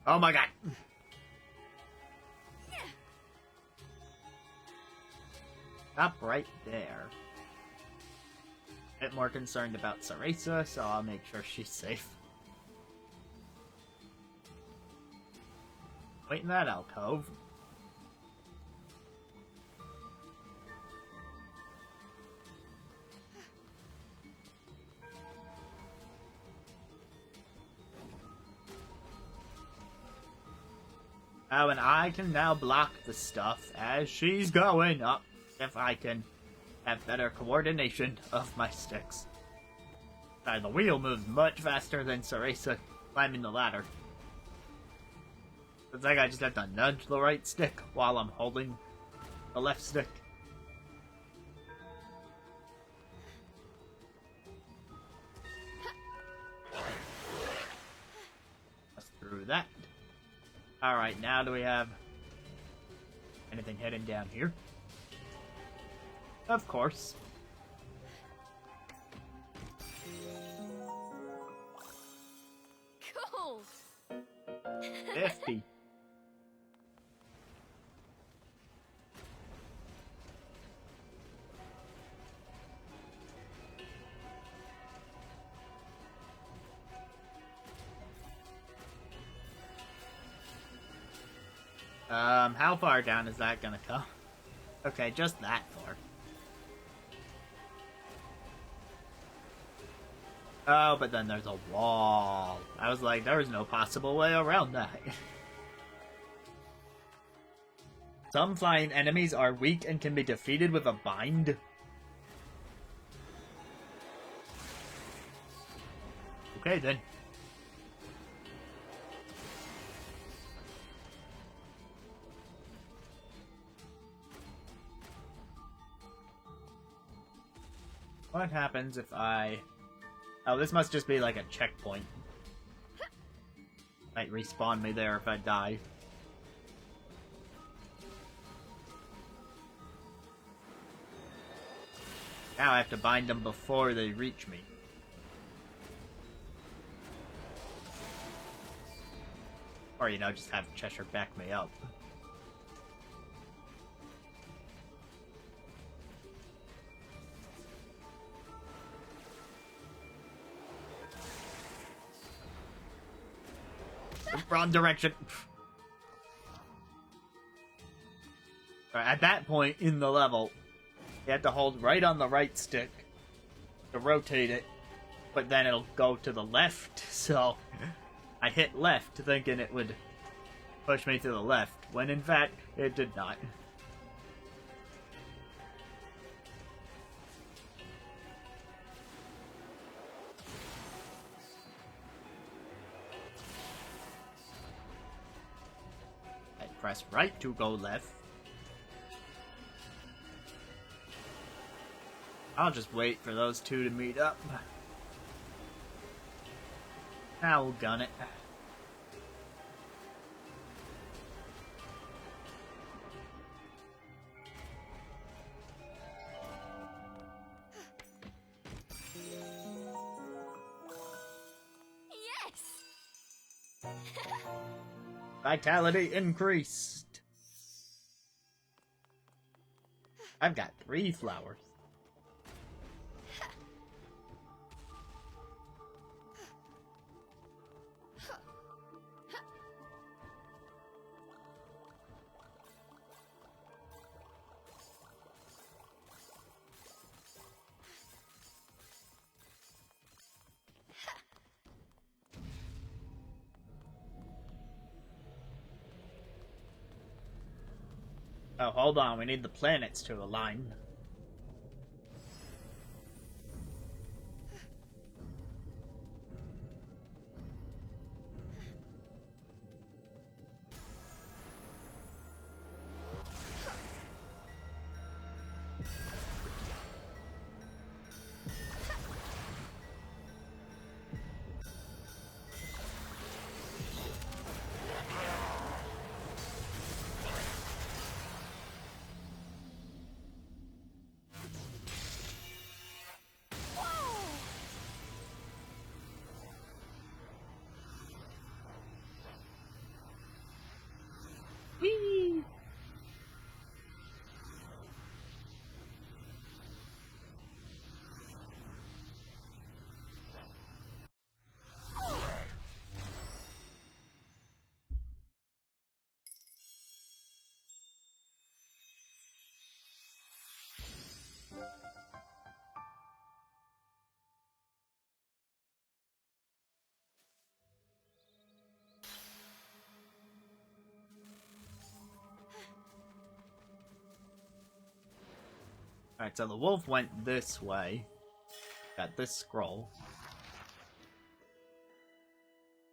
Oh my god. Stop right there. A bit more concerned about Cereza, so I'll make sure she's safe. Wait in that alcove. Oh, and I can now block the stuff as she's going up, if I can have better coordination of my sticks. The wheel moves much faster than Cereza climbing the ladder. It's like I just have to nudge the right stick while I'm holding the left stick. Just through that. Alright, now do we have anything hidden down here? Of course. Cool. 50. How far down is that gonna come? Okay, just that far. Oh, but then there's a wall. I was like, there was no possible way around that. Some flying enemies are weak and can be defeated with a bind. Okay, then. What happens if I... Oh, this must just be like a checkpoint. Might respawn me there if I die. Now I have to bind them before they reach me. Or, you know, just have Cheshire back me up. Wrong direction. Right, at that point in the level, you have to hold right on the right stick to rotate it, but then it'll go to the left, so I hit left thinking it would push me to the left, when in fact, it did not. Press right to go left. I'll just wait for those two to meet up. Now we'll gun it. Yes! Vitality increased. I've got 3 flowers. Oh, hold on, we need the planets to align. Alright, so the wolf went this way. Got this scroll.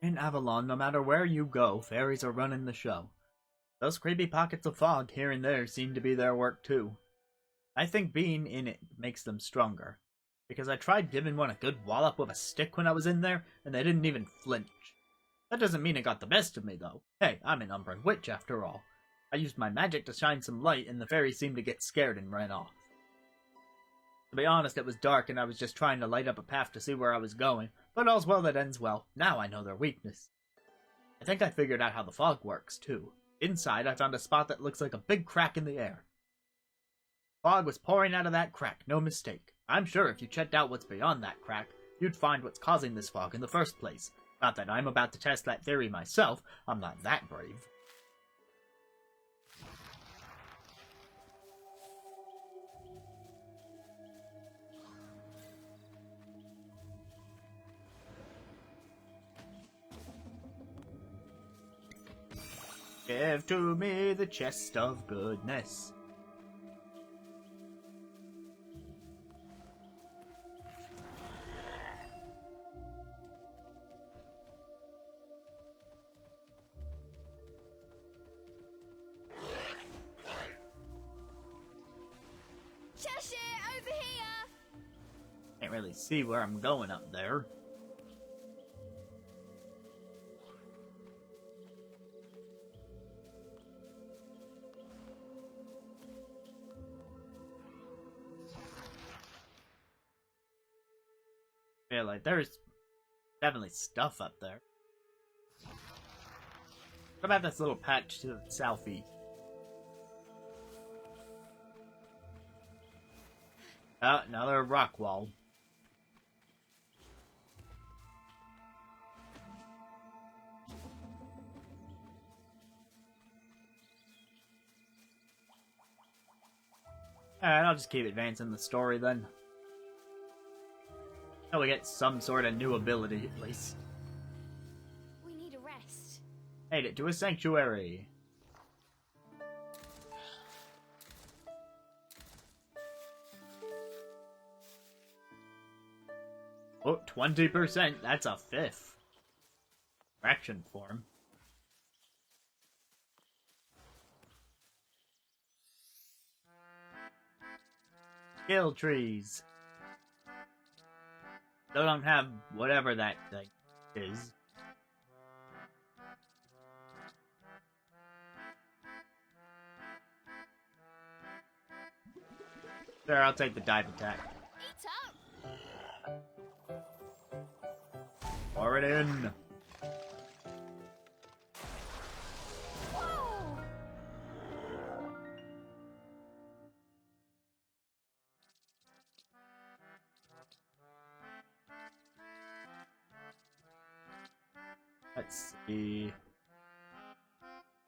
In Avalon, no matter where you go, fairies are running the show. Those creepy pockets of fog here and there seem to be their work too. I think being in it makes them stronger. Because I tried giving one a good wallop with a stick when I was in there, and they didn't even flinch. That doesn't mean it got the best of me, though. Hey, I'm an Umbran witch, after all. I used my magic to shine some light, and the fairies seemed to get scared and ran off. To be honest, it was dark, and I was just trying to light up a path to see where I was going, but all's well that ends well. Now I know their weakness. I think I figured out how the fog works, too. Inside, I found a spot that looks like a big crack in the air. Fog was pouring out of that crack, no mistake. I'm sure if you checked out what's beyond that crack, you'd find what's causing this fog in the first place. Not that I'm about to test that theory myself, I'm not that brave. Give to me the chest of goodness. Cheshire, over here! Can't really see where I'm going up there. Yeah, like, there's definitely stuff up there. What about this little patch to the southeast? Another rock wall. Alright, I'll just keep advancing the story then. Until we get some sort of new ability, at least. We need a rest. Made it to a sanctuary. Oh, 20%. That's a fifth. Fraction form. Skill trees. Still don't have whatever that thing is. There, I'll take the dive attack. Eat up! Pour it in. Whoa! Let's see.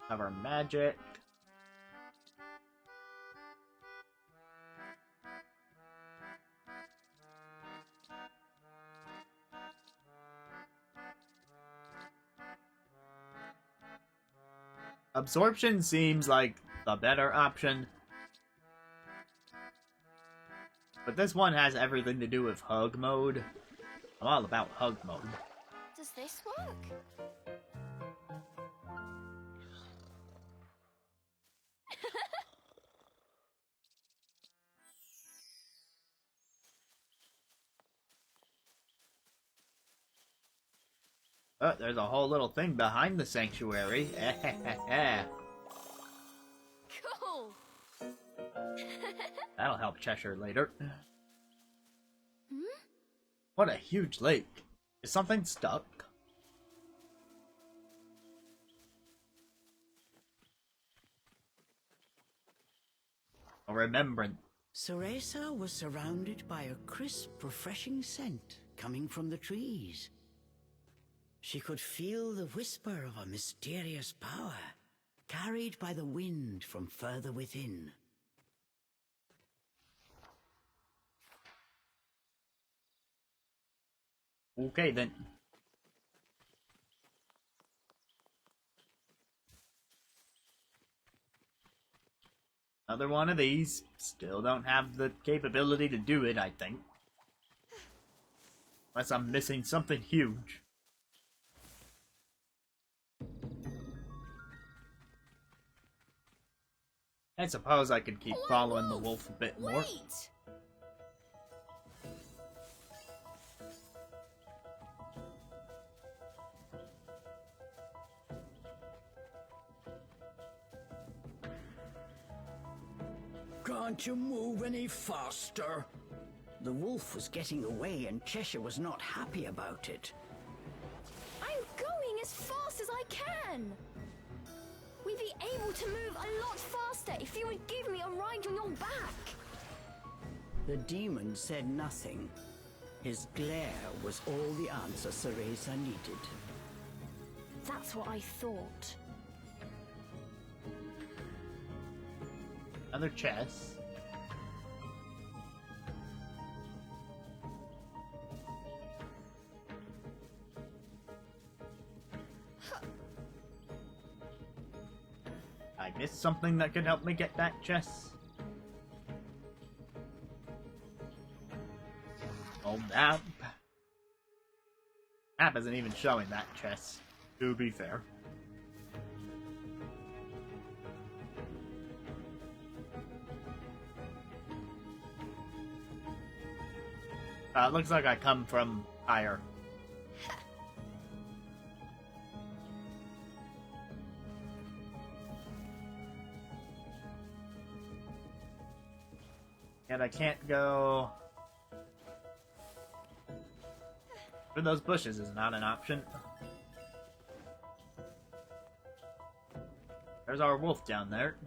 Have our magic. Absorption seems like the better option. But this one has everything to do with hug mode. I'm all about hug mode. Does this work? Oh, there's a whole little thing behind the sanctuary. Cool! That'll help Cheshire later. Hmm? What a huge lake. Is something stuck? A remembrance. Cereza was surrounded by a crisp, refreshing scent coming from the trees. She could feel the whisper of a mysterious power, carried by the wind from further within. Okay then. Another one of these. Still don't have the capability to do it, I think. Unless I'm missing something huge. I suppose I could keep following the wolf a bit more. Wait! Can't you move any faster? The wolf was getting away and Cheshire was not happy about it. I'm going as fast as I can! We'd be able to move a lot faster if you would give me a ride on your back! The demon said nothing. His glare was all the answer Cereza needed. That's what I thought. Another chest. I missed something that could help me get that chest. Oh, map. Map isn't even showing that chest, to be fair. It looks like I come from higher. And I can't go... Through those bushes is not an option. There's our wolf down there.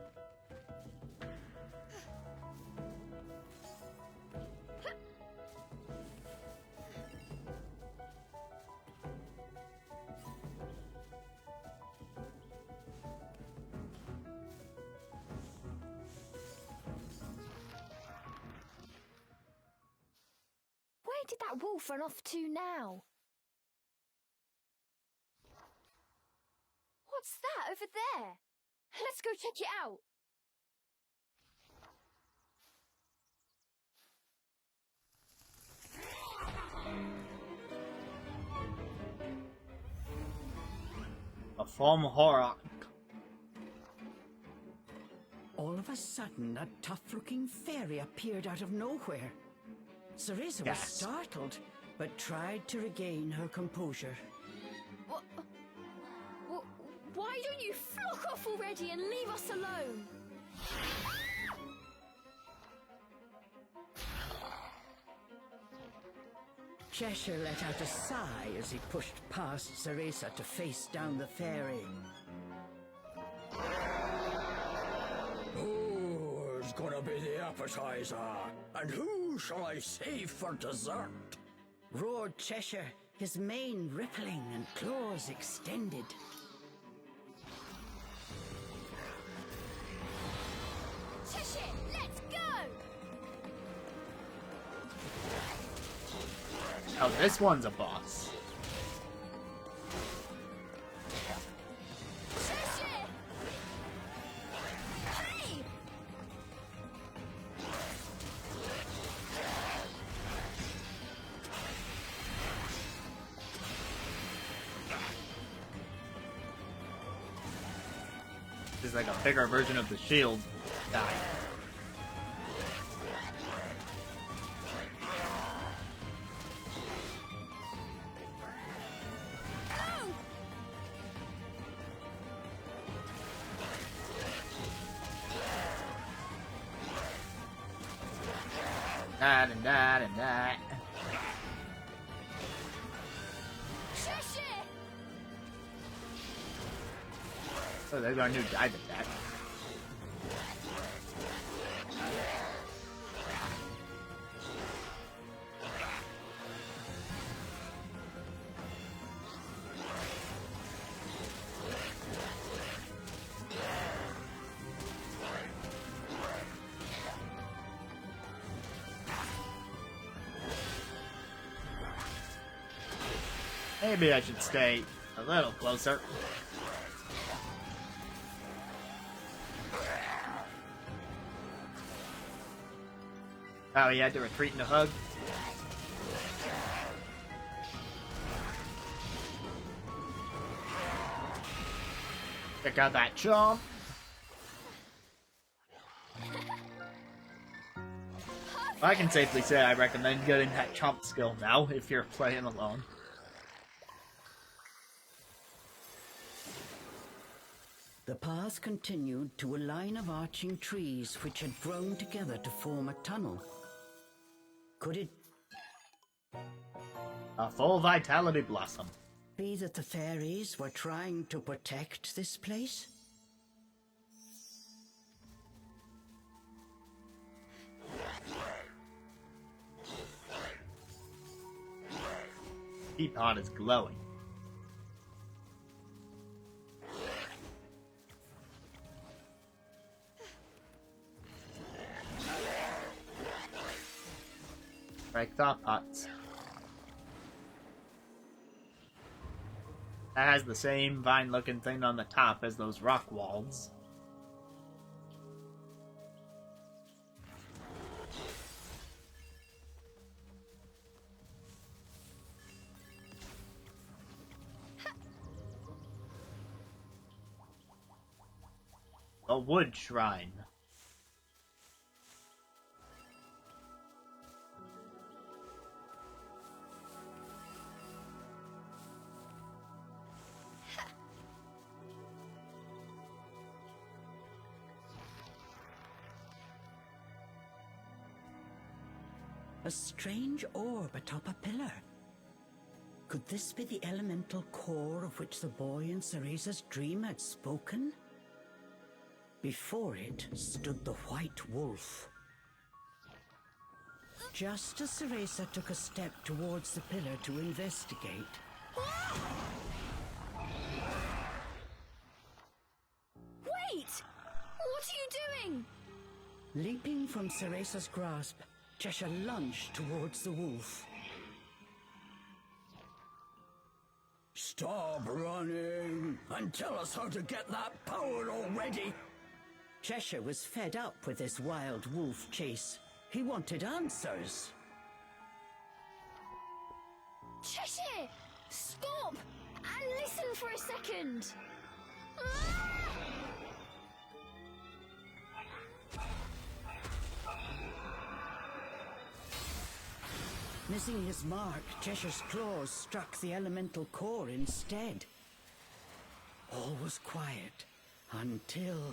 Where did that wolf run off to now? What's that over there? Let's go check it out. A form horror. All of a sudden, a tough-looking fairy appeared out of nowhere. Cereza was Yes. startled, but tried to regain her composure. Why don't you flock off already and leave us alone? Cheshire let out a sigh as he pushed past Cereza to face down the fairy. Who's gonna be the appetizer? And who shall I save for dessert? Roared Cheshire, his mane rippling and claws extended. Cheshire, let's go! Oh, this one's a boss. Cheshire! Hey! This is like a bigger version of the shield. Die. Oh! That and that and that. Cheshire! So there's our new dive attack. Maybe I should stay a little closer. Oh, he had to retreat in a hug? Check out that chomp! I can safely say I recommend getting that chomp skill now if you're playing alone. The path continued to a line of arching trees which had grown together to form a tunnel. Could it A full vitality blossom. be that the fairies were trying to protect this place? Teapot is glowing. Break thought pots. That has the same vine-looking thing on the top as those rock walls. A wood shrine. A strange orb atop a pillar. Could this be the elemental core of which the boy in Cereza's dream had spoken? Before it stood the white wolf. Just as Cereza took a step towards the pillar to investigate, Wait! What are you doing? leaping from Cereza's grasp, Cheshire lunged towards the wolf. Stop running and tell us how to get that power already. Cheshire was fed up with this wild wolf chase. He wanted answers. Cheshire! Stop! And listen for a second! Ah! Missing his mark, Cheshire's claws struck the elemental core instead. All was quiet until...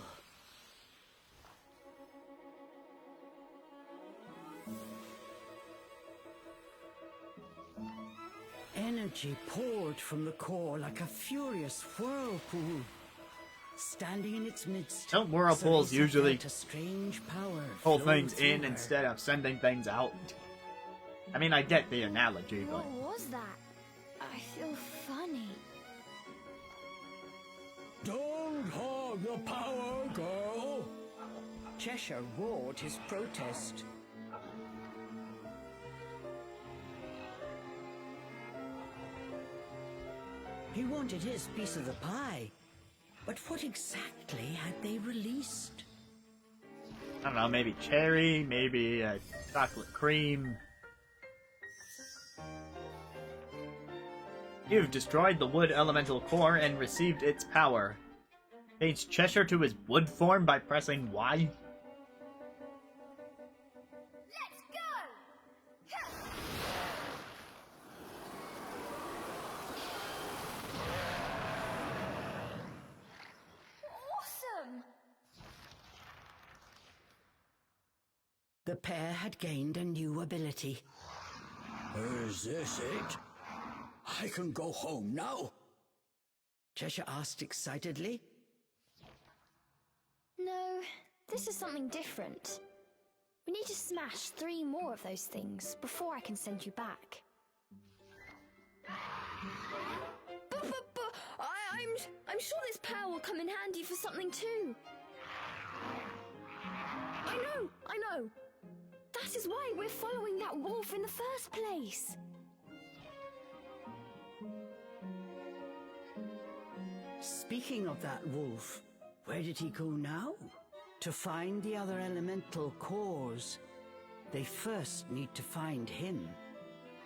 energy poured from the core like a furious whirlpool. Standing in its midst, Don't whirlpools Cereza usually felt a strange power pull flow things through in her. instead of sending things out? I mean, I get the analogy, but... What was that? I feel funny. Don't hog the power, girl! Cheshire roared his protest. He wanted his piece of the pie. But what exactly had they released? I don't know, maybe cherry, maybe chocolate cream. You've destroyed the wood elemental core and received its power. Change Cheshire to his wood form by pressing Y. Let's go! Awesome! The pair had gained a new ability. Is this it? I can go home now? Cheshire asked excitedly. No, this is something different. We need to smash 3 more of those things before I can send you back. But I'm sure this power will come in handy for something too. I know. That is why we're following that wolf in the first place. Speaking of that wolf, where did he go now? To find the other elemental cores. They first need to find him.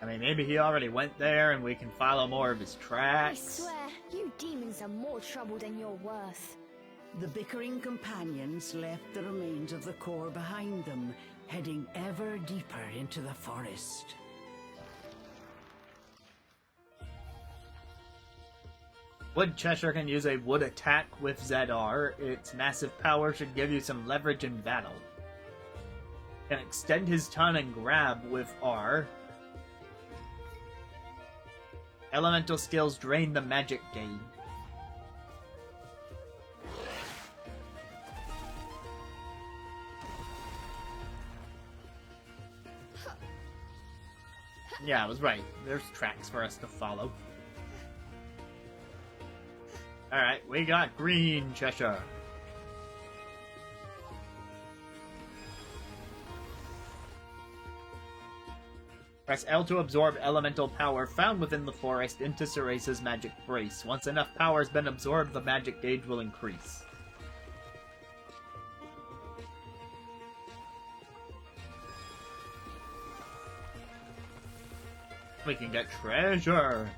I mean, maybe he already went there and we can follow more of his I tracks. swear, you demons are more trouble than you're worth. The bickering companions left the remains of the core behind them, heading ever deeper into the forest. Wood Cheshire can use a wood attack with ZR. Its massive power should give you some leverage in battle. Can extend his tongue and grab with R. Elemental skills drain the magic gain. Yeah, I was right. There's tracks for us to follow. Alright, we got Green Cheshire. Press L to absorb elemental power found within the forest into Cereza's magic brace. Once enough power has been absorbed, the magic gauge will increase. We can get treasure!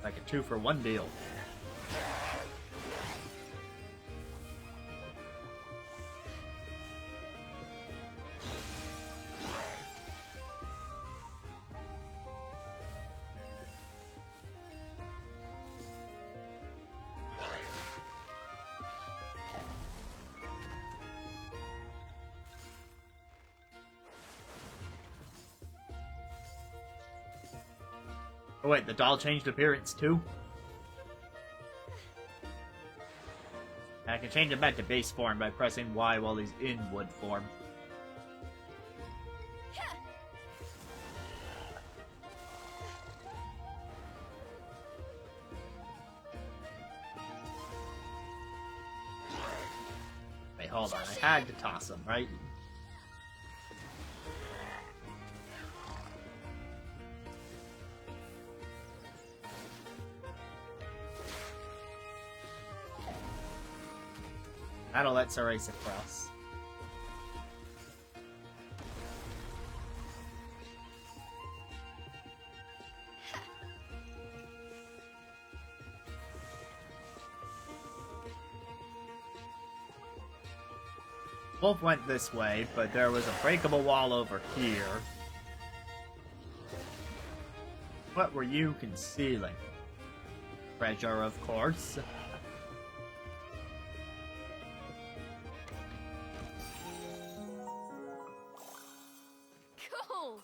Like a 2-for-1 deal. Oh wait, the doll changed appearance too? I can change him back to base form by pressing Y while he's in wood form. Wait, hold on, I had to toss him, right? That'll let Cereza cross. Both went this way, but there was a breakable wall over here. What were you concealing? Treasure, of course. Cool!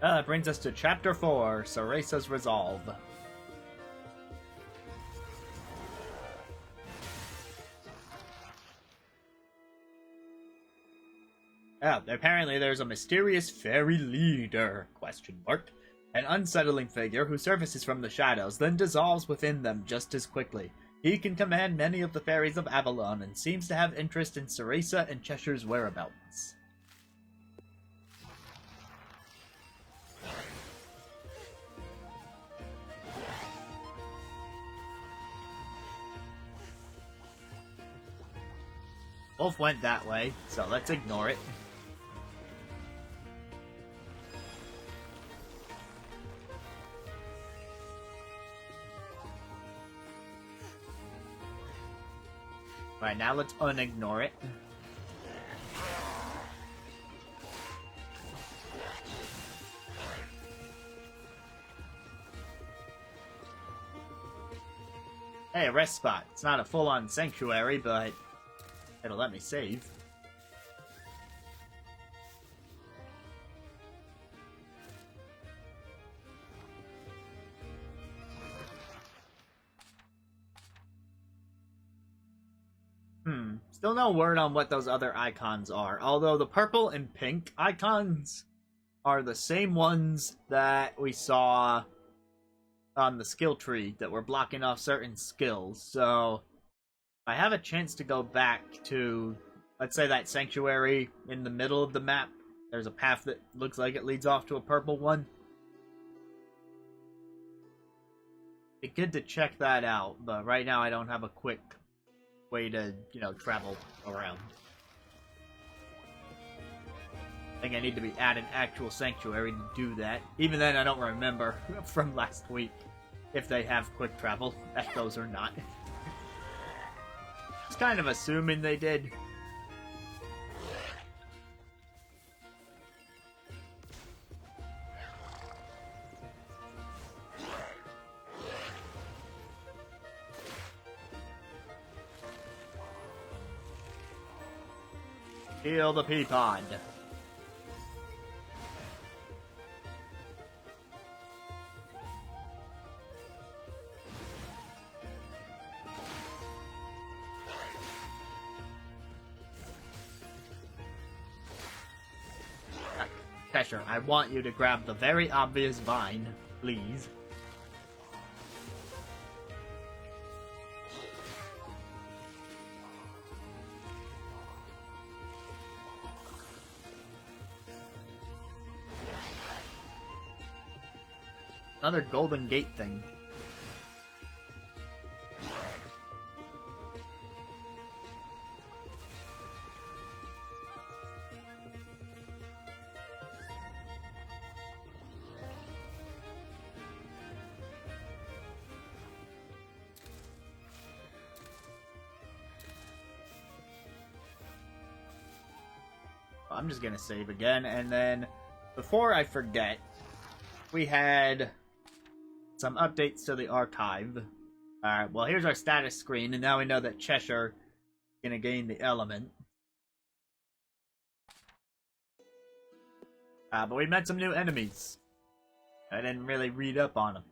That brings us to Chapter 4, Cereza's Resolve. Apparently there's a mysterious fairy leader, ? An unsettling figure who surfaces from the shadows, then dissolves within them just as quickly. He can command many of the fairies of Avalon, and seems to have interest in Cereza and Cheshire's whereabouts. Both went that way, so let's ignore it. Right, now let's unignore it. Hey, a rest spot. It's not a full-on sanctuary, but it'll let me save. Still no word on what those other icons are, although the purple and pink icons are the same ones that we saw on the skill tree that were blocking off certain skills. So I have a chance to go back to, let's say, that sanctuary in the middle of the map. There's a path that looks like it leads off to a purple one. It'd be good to check that out, but right now I don't have a quick way to, travel around. I think I need to be at an actual sanctuary to do that. Even then, I don't remember from last week if they have quick travel at those or not. Just kind of assuming they did. Heal the pea pod. Cheshire, I want you to grab the very obvious vine, please. Another golden gate thing. I'm just gonna save again, and then before I forget, we had some updates to the archive. Alright, well, here's our status screen, and now we know that Cheshire is gonna gain the element. But we met some new enemies. I didn't really read up on them.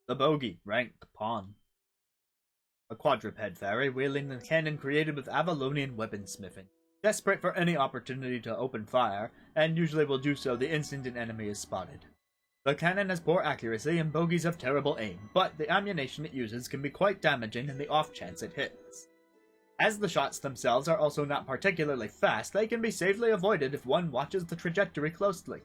The Bogey, ranked pawn. A quadruped fairy wielding the cannon created with Avalonian weaponsmithing. Desperate for any opportunity to open fire, and usually will do so the instant an enemy is spotted. The cannon has poor accuracy and bogeys have terrible aim, but the ammunition it uses can be quite damaging in the off chance it hits. As the shots themselves are also not particularly fast, they can be safely avoided if one watches the trajectory closely.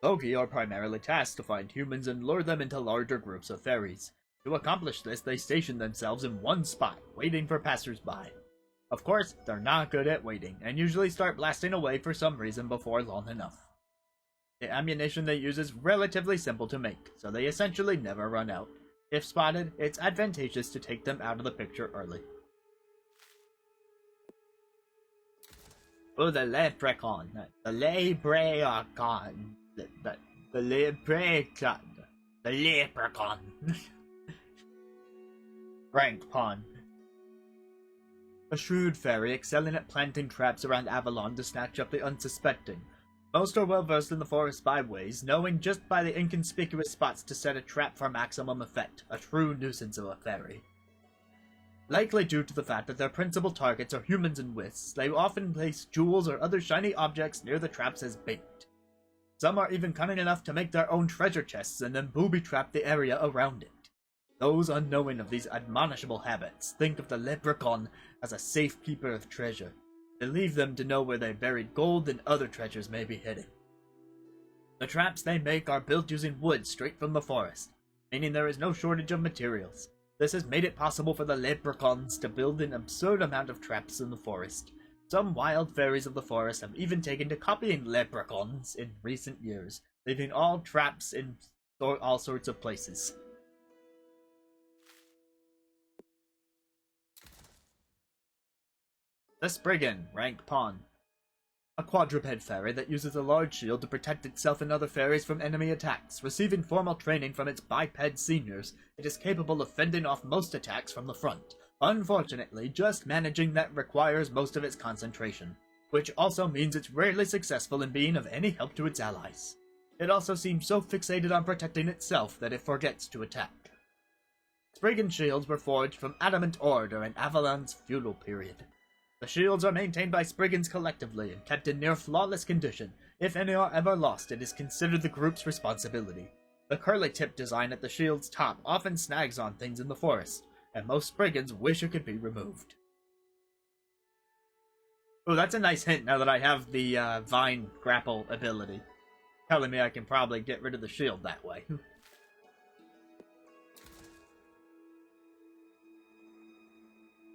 Bogey are primarily tasked to find humans and lure them into larger groups of fairies. To accomplish this, they station themselves in one spot, waiting for passers-by. Of course, they're not good at waiting, and usually start blasting away for some reason before long enough. The ammunition they use is relatively simple to make, so they essentially never run out. If spotted, it's advantageous to take them out of the picture early. Oh, the leprechaun. The leprechaun. The leprechaun. The leprechaun. Rank pawn. A shrewd fairy excelling at planting traps around Avalon to snatch up the unsuspecting. Most are well versed in the forest byways, knowing just by the inconspicuous spots to set a trap for maximum effect. A true nuisance of a fairy. Likely due to the fact that their principal targets are humans and wisps, they often place jewels or other shiny objects near the traps as bait. Some are even cunning enough to make their own treasure chests and then booby-trap the area around it. Those unknowing of these admonishable habits think of the leprechaun as a safe keeper of treasure. They leave them to know where their buried gold and other treasures may be hidden. The traps they make are built using wood straight from the forest, meaning there is no shortage of materials. This has made it possible for the leprechauns to build an absurd amount of traps in the forest. Some wild fairies of the forest have even taken to copying leprechauns in recent years, leaving all traps in all sorts of places. The Spriggan, rank pawn. A quadruped fairy that uses a large shield to protect itself and other fairies from enemy attacks. Receiving formal training from its biped seniors, it is capable of fending off most attacks from the front. Unfortunately, just managing that requires most of its concentration, which also means it's rarely successful in being of any help to its allies. It also seems so fixated on protecting itself that it forgets to attack. Spriggan shields were forged from adamant ore during Avalon's feudal period. The shields are maintained by Spriggans collectively and kept in near flawless condition. If any are ever lost, it is considered the group's responsibility. The curly tip design at the shield's top often snags on things in the forest, and most Spriggans wish it could be removed. Oh, that's a nice hint now that I have the vine grapple ability. Telling me I can probably get rid of the shield that way.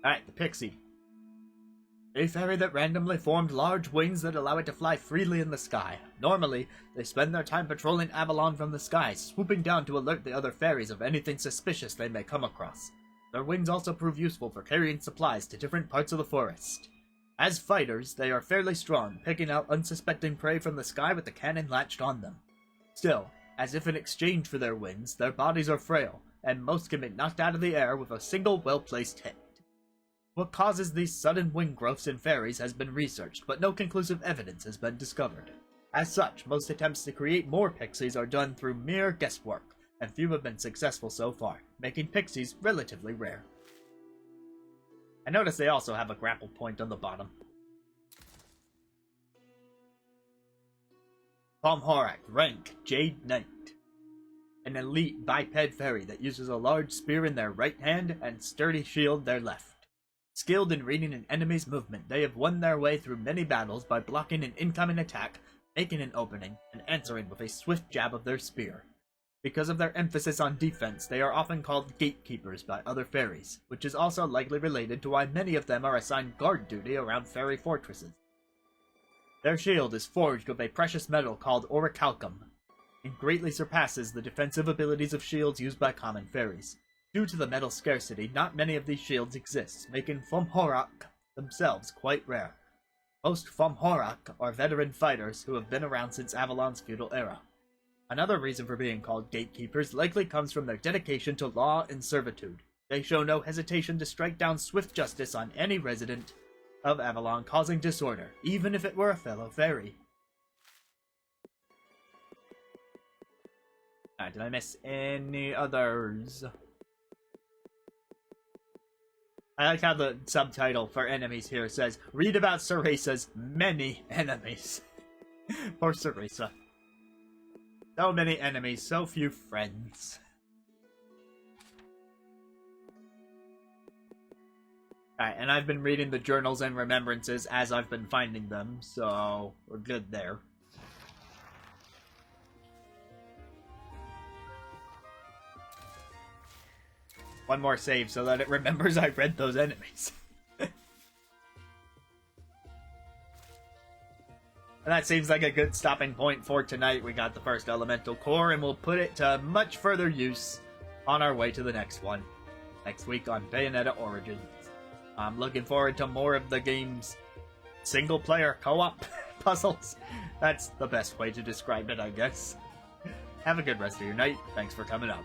Alright, the pixie. A fairy that randomly formed large wings that allow it to fly freely in the sky. Normally, they spend their time patrolling Avalon from the sky, swooping down to alert the other fairies of anything suspicious they may come across. Their wings also prove useful for carrying supplies to different parts of the forest. As fighters, they are fairly strong, picking out unsuspecting prey from the sky with the cannon latched on them. Still, as if in exchange for their wings, their bodies are frail, and most can be knocked out of the air with a single well-placed hit. What causes these sudden wing growths in fairies has been researched, but no conclusive evidence has been discovered. As such, most attempts to create more pixies are done through mere guesswork, and few have been successful so far, making pixies relatively rare. I notice they also have a grapple point on the bottom. Pomhorak, rank Jade Knight. An elite biped fairy that uses a large spear in their right hand and sturdy shield their left. Skilled in reading an enemy's movement, they have won their way through many battles by blocking an incoming attack, making an opening, and answering with a swift jab of their spear. Because of their emphasis on defense, they are often called gatekeepers by other fairies, which is also likely related to why many of them are assigned guard duty around fairy fortresses. Their shield is forged with a precious metal called orichalcum, and greatly surpasses the defensive abilities of shields used by common fairies. Due to the metal scarcity, not many of these shields exist, making Fomhorak themselves quite rare. Most Fomhorak are veteran fighters who have been around since Avalon's feudal era. Another reason for being called gatekeepers likely comes from their dedication to law and servitude. They show no hesitation to strike down swift justice on any resident of Avalon causing disorder, even if it were a fellow fairy. Alright, did I miss any others? I like how the subtitle for enemies here says, read about Cereza's many enemies. Poor Cereza. So many enemies, so few friends. Alright, and I've been reading the journals and remembrances as I've been finding them, so we're good there. One more save so that it remembers I read those enemies. And that seems like a good stopping point for tonight. We got the first elemental core, and we'll put it to much further use on our way to the next one. Next week on Bayonetta Origins. I'm looking forward to more of the game's single-player co-op puzzles. That's the best way to describe it, I guess. Have a good rest of your night. Thanks for coming up.